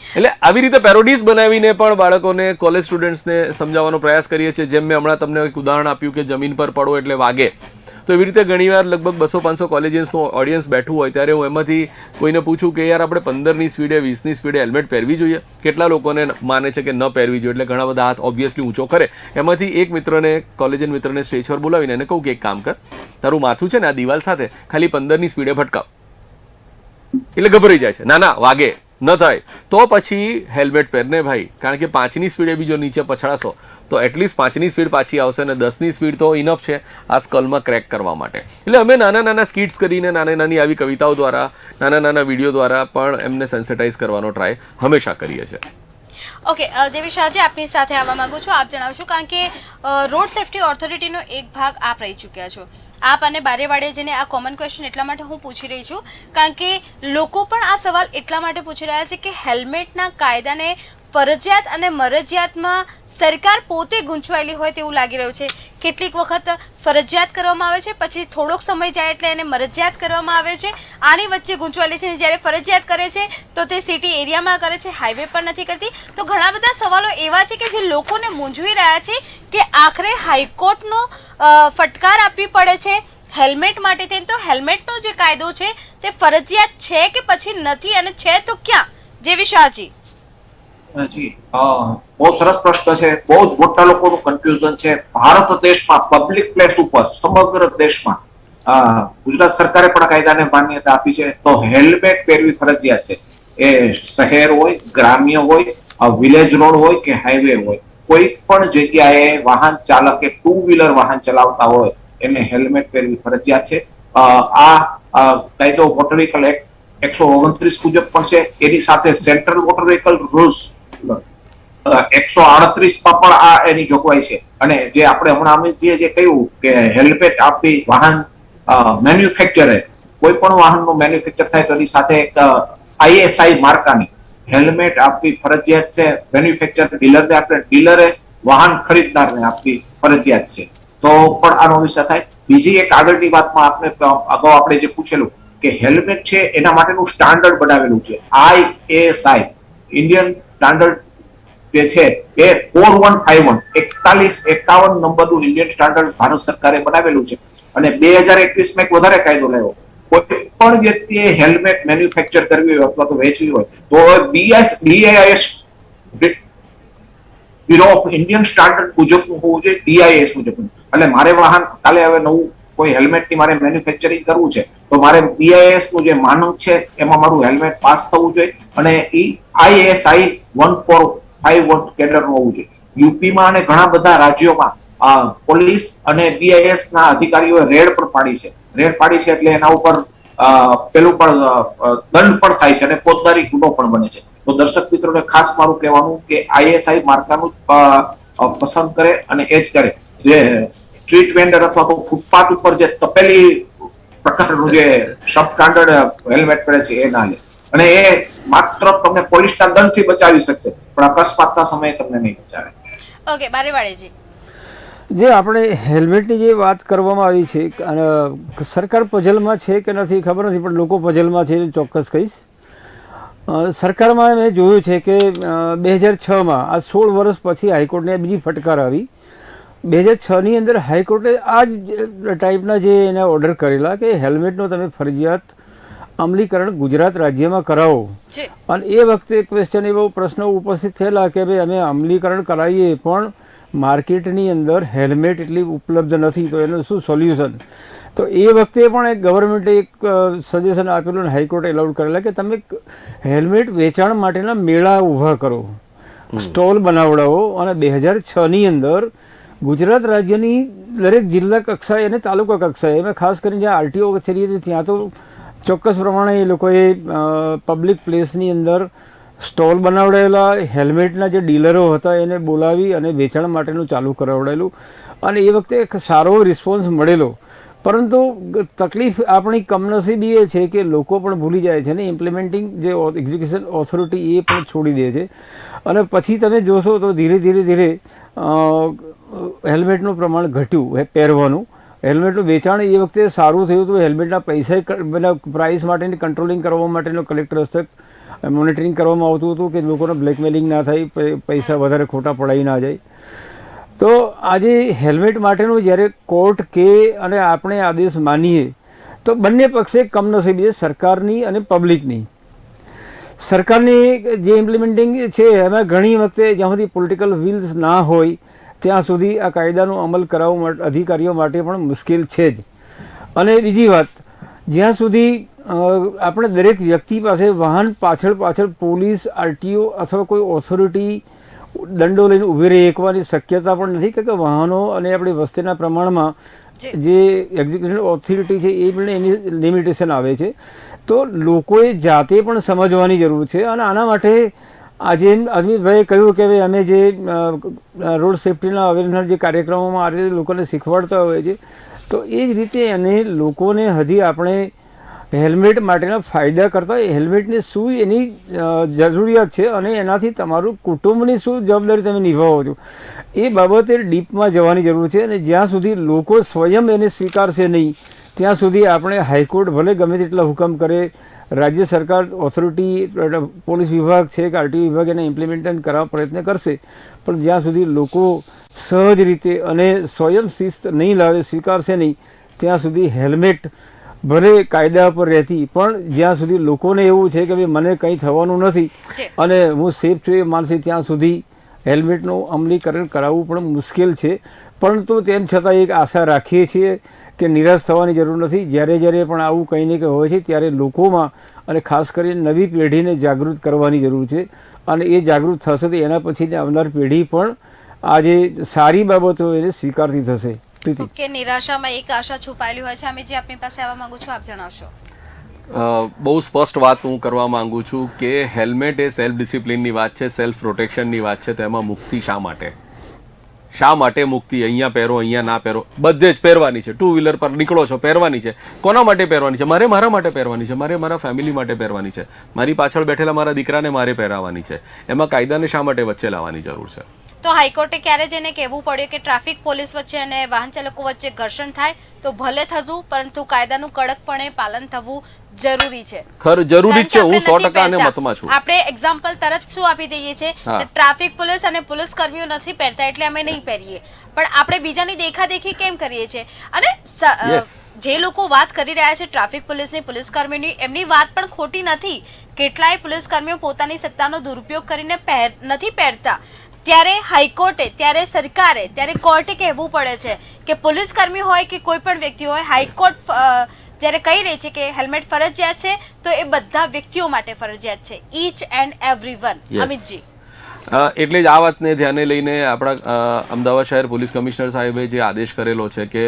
એટલે આવી રીતે પેરોડીઝ બનાવીને પણ બાળકોને, કોલેજ સ્ટુડન્ટ્સને સમજાવવાનો પ્રયાસ કરીએ છીએ. જેમ મેં હમણાં તમને એક ઉદાહરણ આપ્યું કે જમીન પર પડો એટલે વાગે, તો એવી રીતે ઘણીવાર લગભગ 200-500 કોલેજિયન્સનું ઓડિયન્સ બેઠું હોય ત્યારે હું એમાંથી કોઈને પૂછું કે યાર આપણે 15ની સ્પીડે 20ની સ્પીડે હેલ્મેટ પહેરવી જોઈએ? કેટલા લોકોને માને છે કે ન પહેરવી જોઈએ, એટલે ઘણા બધા હાથ ઓબ્વિયસલી ઊંચો કરે. એમાંથી એક મિત્રને, કોલેજિયન મિત્રને સ્ટેજ પર બોલાવીને એને કહું કે એક કામ કર, તારું માથું છે ને આ દિવાલ સાથે ખાલી 15ની સ્પીડે ભટકાવ. એટલે ગભરાઈ જાય છે, ના ના વાગે ન થાય તો પછી હેલ્મેટ પહેરને ભાઈ, કારણ કે 5ની સ્પીડે બી જો નીચે પછડાશો તો એટલીસ્ટ 5ની સ્પીડ પાછી આવશે અને 10ની સ્પીડ તો ઇનફ છે આ સ્કલમાં ક્રેક કરવા માટે. એટલે અમે નાના નાના સ્કિટ્સ કરીને, નાની નાની આવી કવિતાઓ દ્વારા, નાના નાના વિડીયો દ્વારા પણ એમને સેન્સિટાઇઝ કરવાનો ટ્રાય હંમેશા કરીએ છીએ. ઓકે, જેવી શાહજી આપની સાથે આવવા માંગુ છું, આપ જણાવશો, કારણ કે રોડ સેફટી ઓથોરિટીનો એક ભાગ આપ રહી ચૂક્યા છો. આપ અને બારેવાડે જેને આ કોમન ક્વેશ્ચન એટલા માટે હું પૂછી રહી છું કારણ કે લોકો પણ આ સવાલ એટલા માટે પૂછી રહ્યા છે કે હેલ્મેટના કાયદાને ફરજિયાત અને મરજિયાતમાં સરકાર પોતે ગૂંચવાયેલી હોય તેવું લાગી રહ્યું છે. કેટલીક વખત ફરજિયાત કરવામાં આવે છે, પછી થોડોક સમય જાય એટલે એને મરજિયાત કરવામાં આવે છે. આની વચ્ચે ગૂંચવાયેલી છે. જ્યારે ફરજિયાત કરે છે તો તે સિટી એરિયામાં કરે છે, હાઈવે પર નથી કરતી. તો ઘણા બધા સવાલો એવા છે કે જે લોકોને મૂંઝવી રહ્યા છે કે આખરે હાઈકોર્ટનો ફટકાર આપવી પડે છે હેલ્મેટ માટે થઈને. તો હેલ્મેટનો જે કાયદો છે તે ફરજિયાત છે કે પછી નથી, અને છે તો ક્યાં? જેવી શાહજી. જી, બહુ સરસ પ્રશ્ન છે. બહુ જ મોટા લોકોનું કન્ફ્યુઝન છે. ભારત દેશમાં પબ્લિક પ્લેસ ઉપર, સમગ્ર દેશમાં ગુજરાત સરકારે પણ કાયદાને માન્યતા આપી છે. તો હેલ્મેટ પહેરવી ફરજિયાત છે. એ શહેર હોય, ગ્રામ્ય હોય, વિલેજ રોડ હોય કે હાઈવે હોય, કોઈ પણ જગ્યાએ વાહન ચાલકે 2 વ્હીલર વાહન ચલાવતા હોય એને હેલ્મેટ પહેરવી ફરજિયાત છે. આ કાયદો મોટર વ્હીકલ એક્ટ 129 મુજબ પણ છે. એની સાથે સેન્ટ્રલ મોટર વ્હીકલ રૂલ્સ 138 પણ આ એની જોગવાઈ છે. અને જે આપણે હમણાં અમિતજીએ જે કહ્યું કે હેલ્મેટ આપી વાહન મેન્યુફેક્ચરે કોઈ પણ વાહનનું મેન્યુફેક્ચર થાય તો એની સાથે એક ISI માર્કાની હેલ્મેટ આપવી ફરજિયાત છે. મેન્યુફેક્ચર ડીલરને આપણે ડીલરે વાહન ખરીદનારને આપવી ફરજિયાત છે. તો પણ આનો વિષય થાય. બીજી એક આગળની વાતમાં આપણે અગાઉ આપણે જે પૂછેલું કે હેલ્મેટ છે એના માટેનું સ્ટાન્ડર્ડ બનાવેલું છે ISI ઇન્ડિયન સ્ટાન્ડર્ડ જે છે એ 4151 નંબરનું ઇન્ડિયન સ્ટાન્ડર્ડ ભારત સરકારે બનાવેલું છે. અને 2021 માં એક વધારે કાયદો લાવ્યો. કોઈ પણ વ્યક્તિએ હેલ્મેટ મેન્યુફેક્ચર કરવી હોય અથવા તો વેચવી હોય તો BIS bureau of Indian standard મુજબનું હોવું જોઈએ, BIS મુજબનું. એટલે મારે વાહન કાલે હવે નવું કોઈ હેલ્મેટની મારે મેન્યુફેક્ચરિંગ કરવું છે તો મારે BIS નું જે માનક છે એમાં મારું હેલ્મેટ પાસ થવું જોઈએ અને ISI 1451 કેડરનું હોવું જોઈએ. યુપીમાં અને ઘણા બધા રાજ્યોમાં પોલીસ અને BIS ના અધિકારીઓએ રેડ પણ પાડી છે. રેડ પાડી છે એટલે એના ઉપર પેલું પણ દંડ પણ થાય છે અને ફોજદારી ગુનો પણ બને છે. તો દર્શક મિત્રોને ખાસ મારું કહેવાનું કે ISI માર્કાનું પસંદ કરે અને એ જ કરે. જે સ્ટ્રીટ વેન્ડર અથવા તો ફૂટપાથ ઉપર જે તપેલી પ્રકારનું જે સબ સ્ટાન્ડર્ડ હેલ્મેટ પહેરે છે એ ના લે. અને એ માત્ર તમને પોલીસના દંડથી બચાવી શકશે પણ અકસ્માતના સમયે તમને નહીં બચાવે. ઓકે, બારેવાળેજી, જે આપણે હેલ્મેટની જે વાત કરવામાં આવી છે અને સરકાર પઝલમાં છે કે નથી ખબર નથી, પણ લોકો પઝલમાં છે એ ચોક્કસ કહીશ. સરકારમાં મેં જોયું છે કે 2006માં આ 16 વર્ષ પછી હાઈકોર્ટને બીજી ફટકાર આવી. 2006ની અંદર હાઈકોર્ટે આ જ ટાઈપના જે એને ઓર્ડર કરેલા કે હેલ્મેટનો તમે ફરજિયાત અમલીકરણ ગુજરાત રાજ્યમાં કરાવો. અને એ વખતે ક્વેશ્ચન એવો પ્રશ્નો ઉપસ્થિત થયેલા કે ભાઈ અમે અમલીકરણ કરાવીએ પણ માર્કેટની અંદર હેલ્મેટ એટલી ઉપલબ્ધ નથી, તો એનું શું સોલ્યુશન? તો એ વખતે પણ એક ગવર્મેન્ટે એક સજેશન આપેલું અને હાઈકોર્ટે એલાઉડ કરેલા કે તમે હેલ્મેટ વેચાણ માટેના મેળા ઊભા કરો, સ્ટોલ બનાવડાવો. અને 2006ની અંદર ગુજરાત રાજ્યની દરેક જિલ્લા કક્ષાએ અને તાલુકા કક્ષાએ એમાં ખાસ કરીને જ્યાં RTO કચેરી હતી ત્યાં તો ચોક્કસ પ્રમાણે એ લોકોએ પબ્લિક પ્લેસની અંદર સ્ટોલ બનાવડાવેલા. હેલ્મેટના જે ડીલરો હતા એને બોલાવી અને વેચાણ માટેનું ચાલુ કરાવડાયેલું અને એ વખતે એક સારો રિસ્પોન્સ મળેલો. પરંતુ તકલીફ આપણી કમનસીબી એ છે કે લોકો પણ ભૂલી જાય છે ને ઇમ્પ્લિમેન્ટિંગ જે એક્ઝિક્યુશન ઓથોરિટી એ પણ છોડી દે છે. અને પછી તમે જોશો તો ધીરે ધીરે હેલ્મેટનું પ્રમાણ ઘટ્યું પહેરવાનું. હેલ્મેટનું વેચાણ એ વખતે સારું થયું હતું. હેલ્મેટના પૈસા પ્રાઇસ માટેની કંટ્રોલિંગ કરવા માટેનું કલેક્ટર હસ્તક મોનિટરિંગ કરવામાં આવતું હતું કે લોકોને બ્લેકમેલિંગ ના થાય, પૈસા વધારે ખોટા પડાઈ ના જાય. તો આજે હેલ્મેટ માટેનું જ્યારે કોર્ટ કે અને આપણે આદેશ માનીએ તો બંને પક્ષે કમનસીબી છે, સરકારની અને પબ્લિકની. સરકારની જે ઇમ્પ્લિમેન્ટિંગ છે એમાં ઘણી વખતે જ્યાં સુધી પોલિટિકલ વિલ્સ ના હોય ત્યાં સુધી આ કાયદાનો અમલ કરાવવા અધિકારીઓ માટે પણ મુશ્કેલ છે જ. અને બીજી વાત, જ્યાં સુધી આપણે દરેક વ્યક્તિ પાસે વાહન પાછળ પોલીસ, RTO અથવા કોઈ ઓથોરિટી દંડો લઈને ઊભી રહી એકવાની શક્યતા પણ નથી, કે વાહનો અને આપણી વસ્તીના પ્રમાણમાં જે એક્ઝિક્યુશન ઓથોરિટી છે એ પણ એની લિમિટેશન આવે છે. તો લોકોએ જાતે પણ સમજવાની જરૂર છે. અને આના માટે આજે અમિતભાઈએ કહ્યું કે ભાઈ અમે જે રોડ સેફ્ટીના અવેરનેસ જે કાર્યક્રમોમાં આ રીતે લોકોને શીખવાડતા હોય છે, તો એ જ રીતે એને લોકોને હજી આપણે હેલ્મેટ માટેના ફાયદા કરતાં હેલ્મેટની શું એની જરૂરિયાત છે અને એનાથી તમારું કુટુંબની શું જવાબદારી તમે નિભાવો છો એ બાબતે ડીપમાં જવાની જરૂર છે. અને જ્યાં સુધી લોકો સ્વયં એને સ્વીકારશે નહીં ત્યાં સુધી આપણે હાઈકોર્ટ ભલે ગમે તેટલા હુકમ કરે, રાજ્ય સરકાર ઓથોરિટી પોલીસ વિભાગ છે કે RTO વિભાગ એને ઇમ્પ્લિમેન્ટ કરવા પ્રયત્ન કરશે, પણ જ્યાં સુધી લોકો સહજ રીતે અને સ્વયં શિસ્ત નહીં લાવે, સ્વીકારશે નહીં, ત્યાં સુધી હેલ્મેટ ભલે કાયદા પર રહેતી પણ જ્યાં સુધી લોકોને એવું છે કે ભાઈ મને કંઈ થવાનું નથી અને હું સેફ છું એ માનશે ત્યાં સુધી હેલ્મેટનું અમલીકરણ કરાવવું પણ મુશ્કેલ છે. પરંતુ તેમ છતાં એક આશા રાખીએ છીએ કે નિરાશ થવાની જરૂર નથી. જ્યારે પણ આવું કંઈ ને કંઈ હોય છે ત્યારે લોકોમાં અને ખાસ કરીને નવી પેઢીને જાગૃત કરવાની જરૂર છે. અને એ જાગૃત થશે તો એના પછી આવનાર પેઢી પણ આ જે સારી બાબતો એને સ્વીકારતી થશે. કે નિરાશામાં એક આશા છુપાયેલી હોય છે. અમે જે આપની પાસે આવવા માંગુ છું, આપ જણાવશો. બહુ સ્પષ્ટ વાત હું કરવા માંગુ છું કે હેલ્મેટ એ સેલ્ફ ડિસિપ્લિનની વાત છે, સેલ્ફ પ્રોટેક્શનની વાત છે. તો એમાં મુક્તિ શા માટે? શા માટે મુક્તિ? અહીંયા પહેરો, અહીંયા ના પહેરો, બધે જ પહેરવાની છે. ટુ વ્હીલર પર નીકળો છો, પહેરવાની છે. કોના માટે પહેરવાની છે? મારે મારા માટે પહેરવાની છે, મારે મારા ફેમિલી માટે પહેરવાની છે, મારી પાછળ બેઠેલા મારા દીકરાને મારે પહેરાવવાની છે. એમાં કાયદાને શા માટે વચ્ચે લાવવાની જરૂર છે? તો હાઈકોર્ટે ક્યારે જઈને કહેવું પડ્યું કે ટ્રાફિક પોલીસ વચ્ચે અને વાહન ચાલકો વચ્ચે ઘર્ષણ થાય તો ભલે થતું, પરંતુ કાયદાનું કડકપણે પાલન થવું જરૂરી છે. જરૂરી છે, હું 100% અને મતમાં છું. આપણે એક્ઝામ્પલ તરત શું આપી દઈએ છે, ટ્રાફિક પોલીસ અને પોલીસ કર્મીઓ નથી પહેરતા એટલે અમે નહીં પહેરીએ, પણ આપણે બીજાની દેખાદેખી કેમ કરીએ છીએ? અને જે લોકો વાત કરી રહ્યા છે ટ્રાફિક પોલીસની, પોલીસ કર્મીની, એમની વાત પણ ખોટી નથી. કેટલાય પોલીસ કર્મીઓ પોતાની સત્તાનો દુરુપયોગ કરીને નથી પહેરતા. ત્યારે હાઈકોર્ટે, ત્યારે સરકારે, ત્યારે કોર્ટે કહેવું પડે છે કે પોલીસ કર્મી હોય કે કોઈ પણ વ્યક્તિ હોય, હાઈકોર્ટ જ્યારે કહી રહી છે કે હેલ્મેટ ફરજિયાત છે તો એ બધા વ્યક્તિઓ માટે ફરજિયાત છે, ઈચ એન્ડ એવરીવન. અમિતજી, એટલે જ આ વાતને ધ્યાને લઈને આપણા અમદાવાદ શહેર પોલીસ કમિશનર સાહેબે જે આદેશ કરેલો છે કે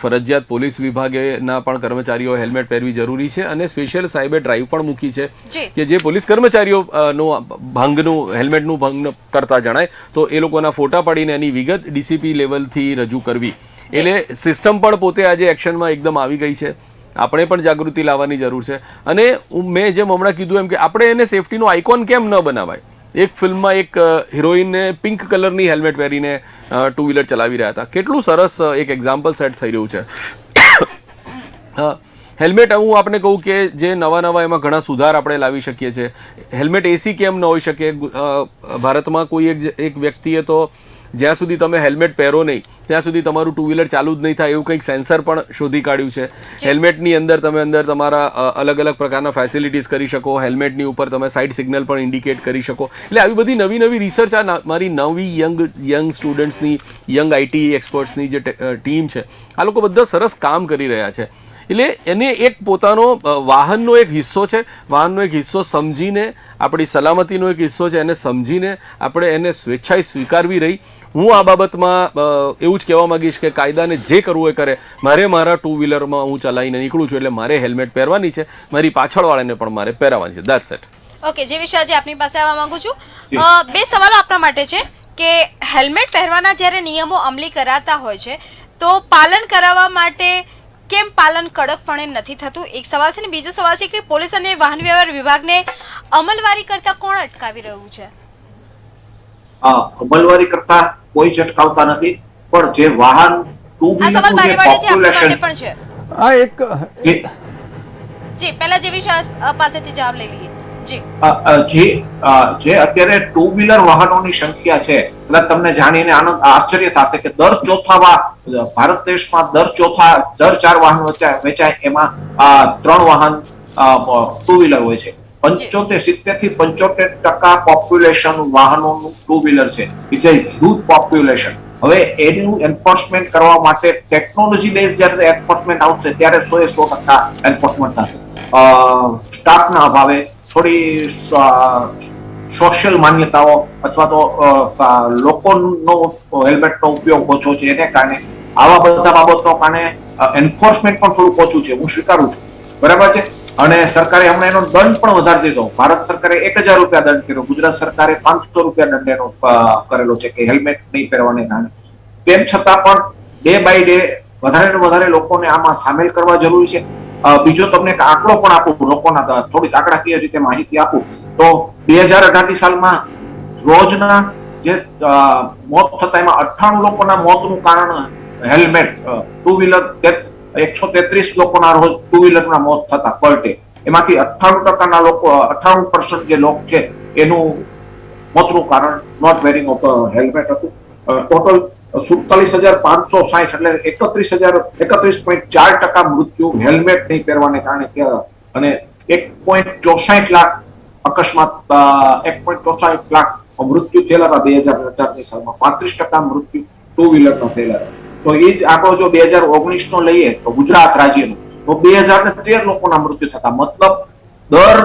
ફરજિયાત પોલીસ વિભાગના પણ કર્મચારીઓ હેલ્મેટ પહેરવી જરૂરી છે. અને સ્પેશિયલ સાહેબે ડ્રાઈવ પણ મૂકી છે કે જે પોલીસ કર્મચારીઓ ભંગનું હેલ્મેટનું ભંગ કરતા જણાય તો એ લોકોના ફોટા પાડીને એની વિગત ડીસીપી લેવલથી રજૂ કરવી. એટલે સિસ્ટમ પણ પોતે આજે એક્શનમાં એકદમ આવી ગઈ છે. આપણે પણ જાગૃતિ લાવવાની જરૂર છે. અને મેં જેમ હમણાં કીધું એમ કે આપણે એને સેફટીનો આઇકોન કેમ ન બનાવાય? એક ફિલ્મમાં એક હિરોઈનને પિંક કલરની હેલ્મેટ પહેરીને ટુ વ્હીલર ચલાવી રહ્યા હતા. કેટલું સરસ એક એક્ઝામ્પલ સેટ થઈ રહ્યું છે. હેલ્મેટ હું આપણે કહું કે જે નવા એમાં ઘણા સુધાર આપણે લાવી શકીએ છીએ. હેલ્મેટ એસી કેમ ન હોઈ શકે? ભારતમાં કોઈ એક વ્યક્તિએ તો જ્યાં સુધી તમે હેલ્મેટ પહેરો નહીં ત્યાં સુધી તમારું ટુ વ્હીલર ચાલુ જ નહીં થાય એવું કંઈક સેન્સર પણ શોધી કાઢ્યું છે. હેલ્મેટની અંદર તમારા અલગ અલગ પ્રકારના ફેસિલિટીઝ કરી શકો. હેલ્મેટની ઉપર તમે સાઇડ સિગ્નલ પણ ઇન્ડિકેટ કરી શકો. એટલે આવી બધી નવી રિસર્ચ આ મારી નવી યંગ સ્ટુડન્ટ્સની, યંગ આઈટી એક્સપર્ટ્સની જે ટીમ છે, આ લોકો બધા સરસ કામ કરી રહ્યા છે. એટલે એને એક પોતાનો વાહનનો એક હિસ્સો છે, વાહનનો એક હિસ્સો સમજીને, આપણી સલામતીનો એક હિસ્સો છે, એને સમજીને આપણે એને સ્વેચ્છાએ સ્વીકારવી રહી. હું આ બાબતમાં એવું જ કહેવા માંગીશ કે કાયદાને જે કરવું એ કરે. મારે મારા ટુ વ્હીલરમાં હું ચલાવીને નીકળું છું એટલે મારે હેલ્મેટ પહેરવાની છે, મારી પાછળવાળાને પણ મારે પહેરવાની છે. That's it. ઓકે, જે વિશે આજે આપની પાસે આવવા માંગુ છું, બે સવાલો આપના માટે છે કે હેલ્મેટ પહેરવાના જ્યારે નિયમો અમલી કરાતા હોય છે તો પાલન કરાવવા માટે કેમ પાલન કડકપણે નથી થતું? એક સવાલ છે. ને બીજો સવાલ છે કે પોલીસ અને વાહન વ્યવહાર વિભાગને અમલવારી કરતા કોણ અટકાવી રહ્યું છે? અમલવારી કરતા કોઈ જ અટકાવતા નથી, પણ જે વાહન ટુ વ્હીલર પણ છે આ એક જી પહેલા જે વિશે પાસેથી જવાબ લઈ લઈએ. જે અત્યારે ટુ વ્હીલર વાહનોની સંખ્યા છે, એટલે તમને જાણીને આશ્ચર્ય થશે કે ભારત દેશમાં દર 4 વાહન વેચાય એમાં 3 વાહન ટુ વ્હીલર હોય છે. 70 થી 75% પોપ્યુલેશન વાહનોનું ટુ વ્હીલર છે. It's a huge population. હવે એનું એન્ફોર્સમેન્ટ કરવા માટે ટેકનોલોજી બેઝ જ્યારે એન્ફોર્સમેન્ટ આવશે ત્યારે 100% એન્ફોર્સમેન્ટ થશે. સ્ટાફના અભાવે થોડી સોશિયલ માન્યતાઓ અથવા તો લોકોનો હેલ્મેટનો ઉપયોગ ઓછો છે, એને કારણે આવા બધા બાબતનો કારણે એન્ફોર્સમેન્ટ પણ થોડું ઓછું છે, હું સ્વીકારું છું. બરાબર છે. અને સરકારે હમણાં એનો દંડ પણ વધારી દીધો. ભારત સરકારે 1000 રૂપિયા દંડ કર્યો, ગુજરાત સરકારે 500 રૂપિયા દંડ એનો કરેલો છે કે હેલ્મેટ નહીં પહેરવાને કારણે. તેમ છતાં પણ ડે બાય ડે વધારે ને વધારે લોકોને આમાં સામેલ કરવા જરૂરી છે. બીજો તમને એક આંકડો પણ આપું, લોકોના થોડીક આંકડાકીય રીતે માહિતી આપું તો 2018 સાલમાં રોજના જે મોત થતા એમાં 98 લોકોના મોતનું કારણ હેલ્મેટ. ટુ વ્હીલર 133 લોકોના રોજ ટુ વ્હીલરના મોત થતા પર ડે. એમાંથી 98% લોકો, 98% જે લોક છે એનું મોતનું કારણ નોટ વેરિંગ ઓફ હેલ્મેટ હતું. ટોટલ 47,560 એટલે 31.4% મૃત્યુ હેલ્મેટ નહીં પહેરવાને કારણે થયા. અને 1.64 લાખ અકસ્માત, 1.64 લાખ મૃત્યુ થયેલા હતા 2018 સાલમાં. 35% મૃત્યુ ટુ વ્હીલરના થયેલા હતા. તો એ જ આંકડો જો 2019 નો લઈએ તો ગુજરાત રાજ્યનો તો 2013 લોકોના મૃત્યુ થતા. મતલબ દર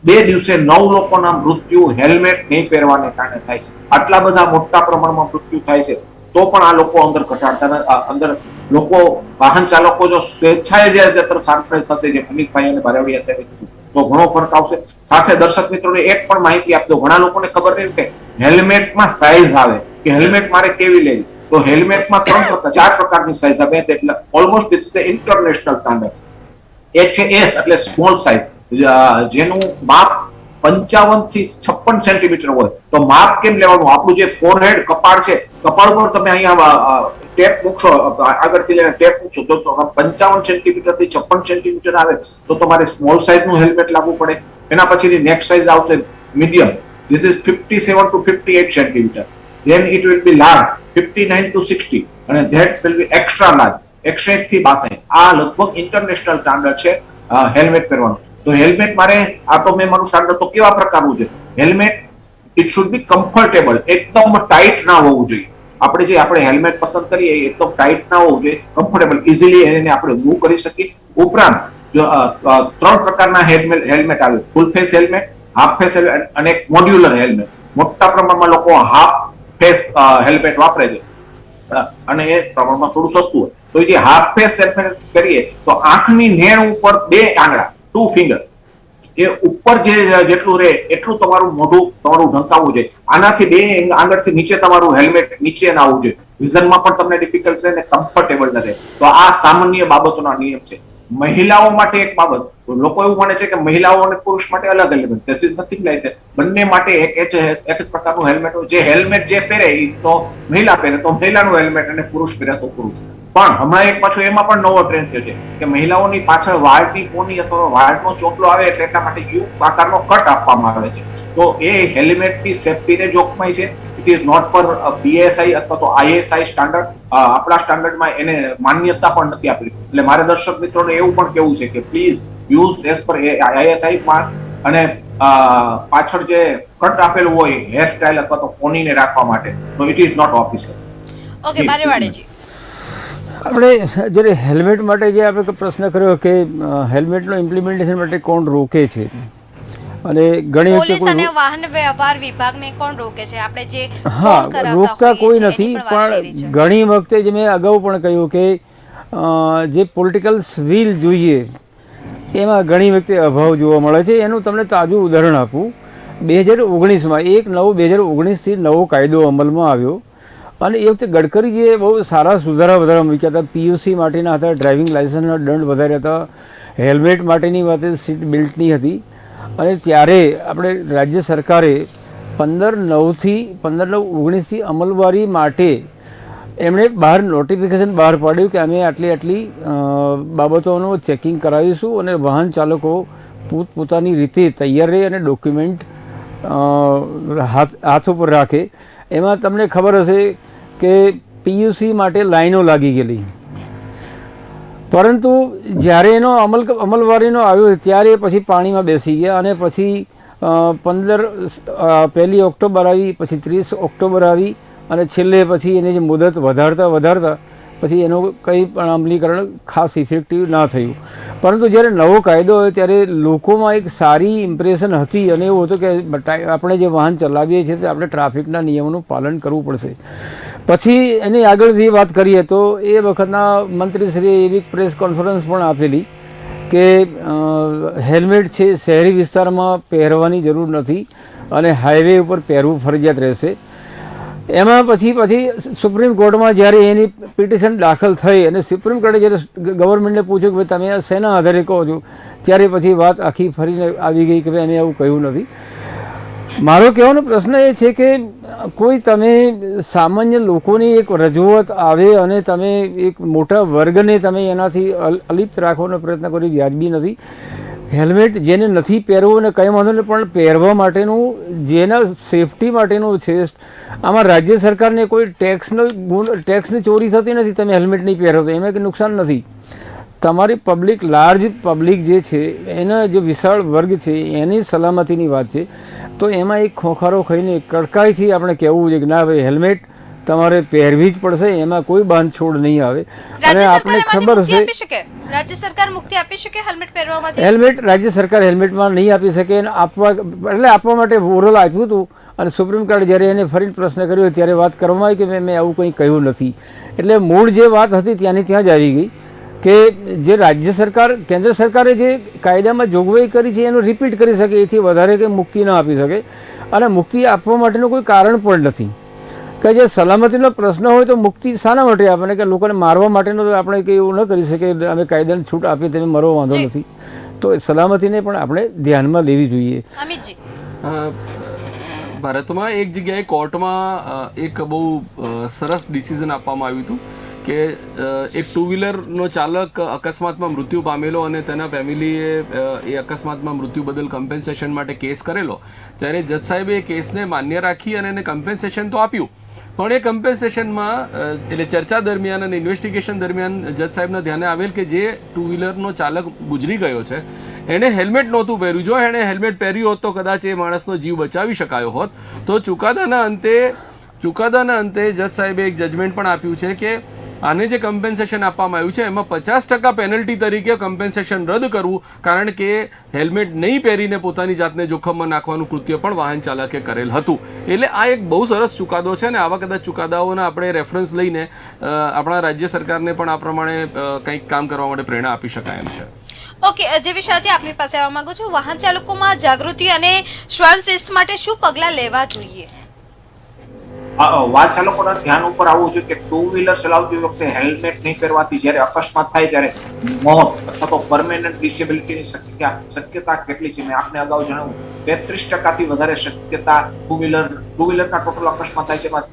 2 દિવસે 9 લોકોના મૃત્યુ હેલ્મેટ નહીં પહેરવાને કારણે થાય છે. આટલા બધા મોટા પ્રમાણમાં મૃત્યુ થાય છે તો પણ આ લોકો અંદર ઘટાડતા અંદર લોકો વાહન ચાલકો જો સ્વેચ્છાએ જે સામેલ થશે, જે અમિતભાઈ અને બારવડિયા સાહેબ, તો ઘણો ફરક આવશે. સાથે દર્શક મિત્રોને એક પણ માહિતી આપી દો, ઘણા લોકોને ખબર નહીં કે હેલ્મેટમાં સાઈઝ આવે કે હેલ્મેટ મારે કેવી લેવી. તો હેલ્મેટમાં 4 પ્રકારની સાઈઝ આવે, એટલે almost it's the international standard. એક છે એસ એટલે સ્મોલ સાઈઝ, જેનું માપ 55 થી 56 સેન્ટીમીટર હોય. તો માપ કેમ લેવાનું? આપણું જે ફોરહેડ કપાળ છે, કપાળ પર તમે અહીંયા ટેપ મૂકશો, આગળથી લઈને ટેપ મૂકશો, તો 55 સેન્ટીમીટર થી 56 સેન્ટીમીટર આવે તો તમારે સ્મોલ સાઈઝ નું હેલ્મેટ લાવવું પડે. એના પછીની નેક્સ્ટ સાઈઝ આવશે medium, this is 57 to 58 centimetre. then it will be large 59 to 60 અને that will be extra large 61 થી 62. આ લગભગ ઇન્ટરનેશનલ સ્ટાન્ડર્ડ છે હેલ્મેટ પહેરવાનું. તો હેલ્મેટ મારે આ તો મેં મારું સ્ટાન્ડર્ડ તો કેવા પ્રકારનું છે? Helmet it should be comfortable, એકદમ ટાઈટ ના હોવું જોઈએ. આપણે હેલ્મેટ પસંદ કરીએ એકદમ ટાઈટ ના હોવું જોઈએ, કમ્ફર્ટેબલ, ઇઝીલી એને આપણે મૂવ કરી શકીએ. ઉપરાંત 3 પ્રકારના હેલ્મેટ આવે, full face helmet, half face helmet અને એક મોડ્યુલર હેલ્મેટ. મોટા પ્રમાણમાં લોકો હાફ ફેસ હેલ્મેટ વાપરે છે અને એ પ્રમાણમાં થોડું સસ્તું હોય. તો જે હાફ ફેસ હેલ્મેટ કરીએ તો આંખની નેણ ઉપર 2 આંગળા, 2 ફિંગર, એ ઉપર જેટલું રહે એટલું તમારું મોઢું તમારું ઢંકાવવું જોઈએ. આનાથી 2 આંગળથી નીચે તમારું હેલ્મેટ નીચે ના આવવું જોઈએ. વિઝનમાં પણ તમને ડિફિકલ્ટ રહે ને કમ્ફર્ટેબલ ન રહે. તો આ સામાન્ય બાબતોના નિયમ છે. મહિલાઓ માટે એક બાબત, લોકો એવું માને છે કે મહિલાઓ અને પુરુષ માટે અલગ helmet, this is nothing like that. બંને માટે એક જ પ્રકારનું હેલ્મેટ હોય. જે હેલ્મેટ જે પહેરે એ તો મહિલા પહેરે તો મહિલાનું હેલ્મેટ અને પુરુષ પહેરે તો પુરુષ. પણ હમણાં એક પાછો એમાં પણ નવો ટ્રેન્ડ થયો છે કે મહિલાઓની પાછળ વાળની પોની અથવા વાળનો ચોટલો આવે એટલે એટલા માટે યુ આકારનો કટ આપવામાં આવે છે. તો એ હેલ્મેટની સેફટીને જોખમાય છે. ઇટ ઇઝ નોટ પર બીએસઆઈ અથવા તો આઈએસઆઈ સ્ટાન્ડર્ડ. આપણા સ્ટાન્ડર્ડમાં એને માન્યતા પણ નથી આપી. એટલે મારે દર્શક મિત્રોને એવું પણ કેવું છે કે please use as per ISI mark, અને પાછળ જે કટ આપેલું હોય હેર સ્ટાઇલ અથવા તો પોનીને રાખવા માટે, તો it is not official. Okay, Barewadiji, આપણે જ્યારે હેલ્મેટ માટે જે આપણે પ્રશ્ન કર્યો કે હેલ્મેટનો ઇમ્પ્લિમેન્ટેશન માટે કોણ રોકે છે, અને ઘણી પોલીસ અને વખતે વાહન વ્યવહાર વિભાગને કોણ રોકે છે? આપણે જે હા, ફોન કરાવતા રોકતા હોઈએ કોઈ છીએ, નથી, એની પણ વાત થઈ રહી છે. પણ ઘણી વખતે જે મેં અગાઉ પણ કહ્યું કે જે પોલિટિકલ વિલ જોઈએ એમાં ઘણી વખતે અભાવ જોવા મળે છે. એનું તમને તાજું ઉદાહરણ આપું. 2019માં 2019થી નવો કાયદો અમલમાં આવ્યો અને એ વખતે ગડકરીજીએ બહુ સારા સુધારા વધારા મૂક્યા હતા. પીયુસી માટેના હતા, ડ્રાઇવિંગ લાઇસન્સના દંડ વધાર્યા હતા, હેલ્મેટ માટેની વાત સીટ બેલ્ટની હતી. અને ત્યારે આપણે રાજ્ય સરકારે 15/9/19થી અમલવારી માટે એમણે નોટિફિકેશન બહાર પાડ્યું કે અમે આટલી બાબતોનું ચેકિંગ કરાવીશું અને વાહન ચાલકો પોતપોતાની રીતે તૈયાર રહે અને ડોક્યુમેન્ટ હાથ ઉપર રાખે. એમાં તમને ખબર હશે કે પીયુસી માટે લાઈનો લાગી ગયેલી, પરંતુ જ્યારે એનો અમલવારીનો આવ્યો ત્યારે પછી પાણીમાં બેસી ગયા અને પછી 1 ઓક્ટોબર આવી, પછી 30 ઓક્ટોબર આવી અને છેલ્લે પછી એની જે મુદત વધારતા પછી એનું કંઈ પણ અમલીકરણ ખાસ ઇફેક્ટિવ ના થયું. પરંતુ જ્યારે નવો કાયદો આવ્યો ત્યારે લોકોમાં એક સારી ઇમ્પ્રેશન હતી અને એવું હતું કે આપણે જે વાહન ચલાવીએ છીએ તે આપણે ટ્રાફિકના નિયમોનું પાલન કરવું પડશે. પછી એની આગળથી વાત કરીએ તો એ વખતના મંત્રીશ્રીએ એવી પ્રેસ કોન્ફરન્સ પણ આપેલી કે હેલ્મેટ છે શહેરી વિસ્તારમાં પહેરવાની જરૂર નથી અને હાઈવે ઉપર પહેરવું ફરજિયાત રહેશે. એમાં પછી સુપ્રીમ કોર્ટમાં જ્યારે એની પિટિશન દાખલ થઈ અને સુપ્રીમ કોર્ટે જ્યારે ગવર્મેન્ટને પૂછ્યું કે ભાઈ તમે આ શેના આધારે કહો છો, ત્યારે પછી વાત આખી ફરીને આવી ગઈ કે ભાઈ અમે એવું કહ્યું નથી. મારો કહેવાનો પ્રશ્ન એ છે કે કોઈ તમે સામાન્ય લોકોની એક રજૂઆત આવે અને તમે એક મોટા વર્ગને તમે એનાથી અલિપ્ત રાખવાનો પ્રયત્ન કરી વ્યાજબી નથી. હેલ્મેટ જેને નથી પહેરવું અને કંઈ વાંધો નહીં, પણ પહેરવા માટેનું જેના સેફટી માટેનું છે. આમાં રાજ્ય સરકારને કોઈ ટેક્સની ચોરી થતી નથી. તમે હેલ્મેટ નહીં પહેરો તો એમાં કંઈ નુકસાન નથી. તમારી લાર્જ પબ્લિક જે છે એના જે વિશાળ વર્ગ છે એની સલામતીની વાત છે. તો એમાં એક ખોખારો ખાઈને કડકાઈથી આપણે કહેવું છે કે ના ભાઈ હેલ્મેટ તમારે પહેરવી જ પડશે, એમાં કોઈ બાંધછોડ નહીં આવે. અને રાજ્ય આપણે સરકાર ખબર એમાંથી મુક્તિ છે આપી શકે? રાજ્ય સરકાર મુક્તિ આપી શકે હેલ્મેટ પહેરવામાંથી? હેલ્મેટ રાજ્ય સરકાર હેલ્મેટમાં નહીં આપી શકે, અને આપવા માટે ઓરલ આપ્યું હતું, અને સુપ્રીમ કોર્ટ જ્યારે એને ફરી પ્રશ્ન કર્યો ત્યારે વાત કરવામાં આવી કે મેં આવું કંઈ કહ્યું નથી. એટલે મૂળ જે વાત હતી ત્યાંની ત્યાં જ આવી ગઈ કે જે રાજ્ય સરકાર કેન્દ્ર સરકારે જે કાયદામાં જોગવાઈ કરી છે એનું રિપીટ કરી શકે, એથી વધારે કંઈ મુક્તિ ન આપી શકે. અને મુક્તિ આપવા માટેનું કોઈ કારણ પણ નથી કે જે સલામતીનો પ્રશ્ન હોય તો મુક્તિ શાના માટે આપણને, કે લોકોને મારવા માટેનો તો આપણે કંઈ એવું ન કરી શકીએ અમે કાયદાની છૂટ આપીએ તમે મરવા વાંધો જી. નથી. તો સલામતીને પણ આપણે ધ્યાનમાં લેવી જોઈએ. અમિતજી, ભારતમાં એક જગ્યાએ કોર્ટમાં એક બહુ સરસ ડિસિઝન આપવામાં આવ્યું હતું કે એક ટુ વ્હીલરનો ચાલક અકસ્માતમાં મૃત્યુ પામેલો અને તેના ફેમિલીએ એ અકસ્માતમાં મૃત્યુ બદલ કમ્પેન્સેશન માટે કેસ કરેલો, ત્યારે જજ સાહેબે એ કેસને માન્ય રાખી અને એને કમ્પેન્સેશન તો આપ્યું, પણ એ કમ્પેન્સેશનમાં એટલે ચર્ચા દરમિયાન અને ઇન્વેસ્ટિગેશન દરમિયાન જજ સાહેબના ધ્યાને આવેલ કે જે ટુ વ્હીલરનો ચાલક ગુજરી ગયો છે એણે હેલ્મેટ નહોતું પહેર્યું. જો એણે હેલ્મેટ પહેર્યું હોત તો કદાચ એ માણસનો જીવ બચાવી શકાયો હોત. તો ચુકાદાના અંતે જજ સાહેબે એક જજમેન્ટ પણ આપ્યું છે કે આને જે કમ્પેન્સેશન આપવામાં આવ્યું છે એમાં 50% પેનલ્ટી તરીકે કમ્પેન્સેશન રદ કરવું, કારણ કે હેલ્મેટ નહીં પહેરીને પોતાની જાતને જોખમમાં નાખવાનું કૃત્ય પણ વાહન ચાલકે કરેલ હતું. એટલે આ એક બહુ સરસ ચુકાદો છે અને આવા કદાચ ચુકાદાઓના આપણે રેફરન્સ લઈને આપણા રાજ્ય સરકારને પણ આ પ્રમાણે કંઈક કામ કરવા માટે પ્રેરણા આપી શકાય એમ છે. ઓકે, જેવિશાજી આપની પાસે આવવા માંગુ છું. વાહન ચાલકોમાં જાગૃતિ અને સ્વયંશિસ્ત માટે શું પગલાં લેવા જોઈએ? વાહન ચાલકોના ધ્યાન ઉપર આવવું જોઈએ કે ટુ વ્હીલર ચલાવતી વખતે હેલ્મેટ નહીં પહેરવાથી જ્યારે અકસ્માત થાય ત્યારે મોત અથવા તો પરમેનન્ટ ડિસેબિલિટીની શક્યતા કેટલી છે. મેં આપને અગાઉ જણાવ્યું 33% થી વધારે શક્યતા ટુ વ્હીલરના ટોટલ અકસ્માત થાય છે, એમાં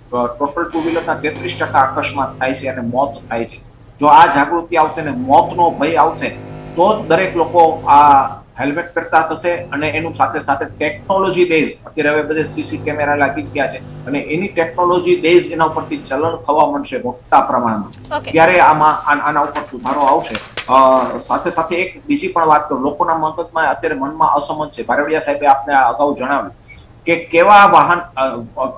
ટોટલ ટુ વ્હીલરના 33% અકસ્માત થાય છે અને મોત થાય છે. જો આ જાગૃતિ આવશે ને મોતનો ભય આવશે તો જ દરેક લોકો આ હેલ્મેટ પહેરતા થશે. અને એનું સાથે સાથે ટેકનોલોજી બેઝ, અત્યારે હવે બધે સીસી કેમેરા લાગી ગયા છે અને એની ટેકનોલોજી બેઝ એના ઉપરથી ચલણ થવા માંડશે મોટા પ્રમાણમાં. ત્યારે આના ઉપર સુધારો આવશે. સાથે સાથે એક બીજી પણ વાત કરું, લોકોના મગજમાં અત્યારે મનમાં અસમજ છે. બારવડિયા સાહેબે આપને અગાઉ જણાવ્યું કે કેવા વાહન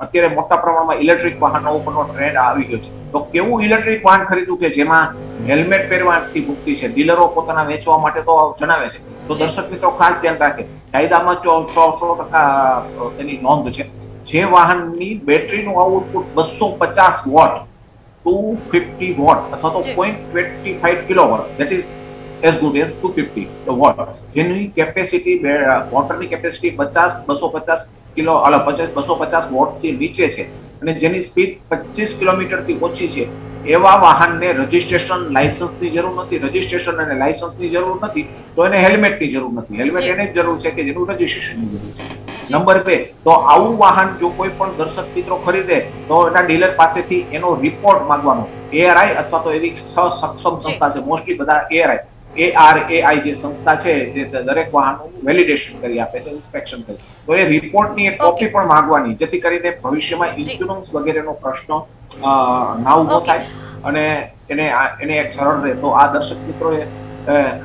અત્યારે મોટા પ્રમાણમાં ઇલેક્ટ્રિક વાહનો ઉપરનો ટ્રેન્ડ આવી ગયો છે. તો કેવું ઇલેક્ટ્રિક વાહન ખરીદવું કે જેમાં હેલ્મેટ પહેરવાથી મુક્તિ છે? ડીલરો પોતાના વેચવા માટે તો જણાવે છે. તો દર્શક મિત્રો ખાસ ધ્યાન રાખે, કાયદામાં 100% એની નોંધ છે. જે વાહનની બેટરીનું આઉટપુટ 250 વોટ, 250 વોટ અથવા તો 0.25 kilowatt, that is as good as 250 watt, જેની કેપેસિટી મોટરની કેપેસિટી 250 વોટથી નીચે છે અને જેની સ્પીડ 25 કિલોમીટરથી ઓછી છે, એવા વાહનને રજીસ્ટ્રેશન લાયસન્સની જરૂર નથી. રજીસ્ટ્રેશન અને લાયસન્સની જરૂર નથી તો એને હેલ્મેટની જરૂર નથી. હેલ્મેટ એને જ જરૂર છે કે જેનું રજીસ્ટ્રેશનની જરૂર છે. નંબર 2, તો આવું વાહન જો કોઈ પણ દર્શક મિત્રો ખરીદે તો એના ડીલર પાસેથી એનો રિપોર્ટ માંગવાનો. એઆરઆઈ અથવા તો એવી સક્ષમ સંસ્થા છે, મોસ્ટલી બધા એઆરએઆઈ જે સંસ્થા છે જે દરેક વાહનનું વેલિડેશન કરી આપે છે, ઇન્સ્પેક્શન કરી, તો એ રિપોર્ટની એક કોપી પણ માંગવાની, જેથી કરીને ભવિષ્યમાં ઇન્સ્યોરન્સ વગેરેનો પ્રશ્ન ના ઉભો થાય અને એને એક સરળ રહે. તો આ દર્શક મિત્રોએ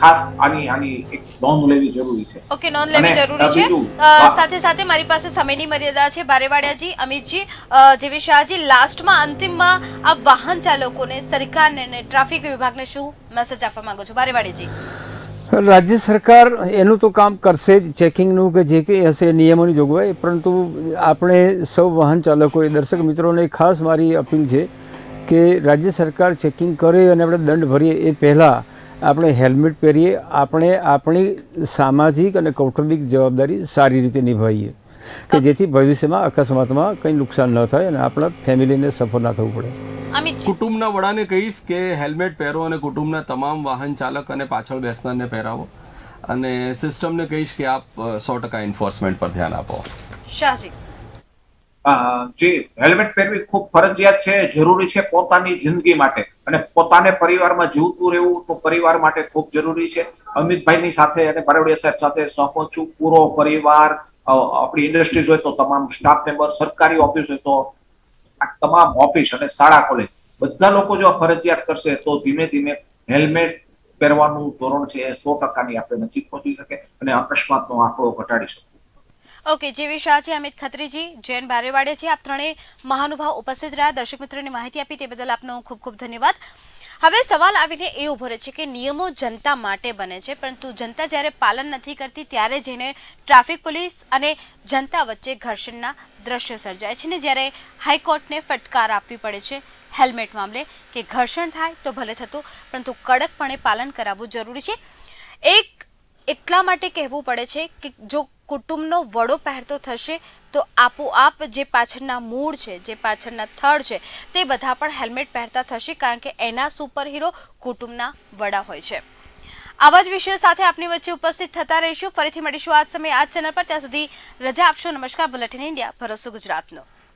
ખાસ આની એક નોંધ લેવી જરૂરી છે. ઓકે, નોંધ લેવી જરૂરી છે. સાથે સાથે મારી પાસે સમયની મર્યાદા છે. બારેવાડિયાજી, અમિતજી, જેવિશાજી, લાસ્ટમાં અંતિમમાં આ વાહન ચાલકોને, સરકારને અને ટ્રાફિક વિભાગને શું મેસેજ આપવા માંગો છો? બારેવાડિયાજી. રાજ્ય સરકાર એનું તો કામ કરશે જ, ચેકિંગનું કે જે કંઈ હશે નિયમોની જોગવાઈ, પરંતુ આપણે સૌ વાહન ચાલકોએ, દર્શક મિત્રોને ખાસ મારી અપીલ છે કે રાજ્ય સરકાર ચેકિંગ કરે અને આપણે દંડ ભરીએ એ પહેલાં આપણે હેલ્મેટ પહેરીએ, આપણે આપણી સામાજિક અને કૌટુંબિક જવાબદારી સારી રીતે નિભાવીએ કે જેથી ભવિષ્યમાં અકસ્માતમાં કંઈ નુકસાન ન થાય અને આપણા ફેમિલીને સફર ના થવું પડે. કુટુંબના વડાને કહીશ કે હેલ્મેટ પહેરો અને કુટુંબના તમામ વાહન ચાલક અને પાછળ બેસનારને પહેરાવો, અને સિસ્ટમને કહીશ કે આપ 100% એન્ફોર્સમેન્ટ પર ધ્યાન આપો. શાહજી. જે હેલ્મેટ પહેરવી ખૂબ ફરજિયાત છે, જરૂરી છે પોતાની જિંદગી માટે, અને પોતાને પરિવારમાં જીવતું રહેવું તો પરિવાર માટે ખૂબ જરૂરી છે. અમિતભાઈની સાથે અને બારવડિયા સાહેબ સાથે સહમત છું. પૂરો પરિવાર, આપણી ઇન્ડસ્ટ્રીઝ હોય તો તમામ સ્ટાફ મેમ્બર, સરકારી ઓફિસ હોય તો તમામ ઓફિસ અને શાળા કોલેજ, બધા લોકો જો ફરજિયાત કરશે તો ધીમે ધીમે હેલ્મેટ પહેરવાનું ધોરણ છે એ 100%ની આપણે નજીક પહોંચી શકે અને અકસ્માતનો આંકડો ઘટાડી શકીએ. ઓકે, જેવી શાહજી, અમિત ખત્રીજી, જૈન બારેવાડિયાજી, આપ ત્રણેય મહાનુભાવ ઉપસ્થિત રહ્યા, દર્શક મિત્રોની માહિતી આપી તે બદલ આપનો ખૂબ ખૂબ ધન્યવાદ. હવે સવાલ આવીને એ ઉભો રહે છે કે નિયમો જનતા માટે બને છે, પરંતુ જનતા જ્યારે પાલન નથી કરતી ત્યારે જઈને ટ્રાફિક પોલીસ અને જનતા વચ્ચે ઘર્ષણના દ્રશ્યો સર્જાય છે ને જ્યારે હાઈકોર્ટને ફટકાર આપવી પડે છે હેલ્મેટ મામલે કે ઘર્ષણ થાય તો ભલે થતું, પરંતુ કડકપણે પાલન કરાવવું જરૂરી છે. એક એટલા માટે કહેવું પડે છે કે જો કુટુંબનો વડો પહેરતો થશે તો આપોઆપ જે પાછળના મૂળ છે, જે પાછળના થડ છે, તે બધા પણ હેલ્મેટ પહેરતા થશે, કારણ કે એના સુપર હીરો કુટુંબના વડા હોય છે. આવા જ વિષયો સાથે આપની વચ્ચે ઉપસ્થિત થતા રહીશું. ફરીથી મળીશું આ જ સમયે આ જ ચેનલ પર. ત્યાં સુધી રજા આપશો. નમસ્કાર. બુલેટિન ઇન્ડિયા, ભરોસો ગુજરાતનો.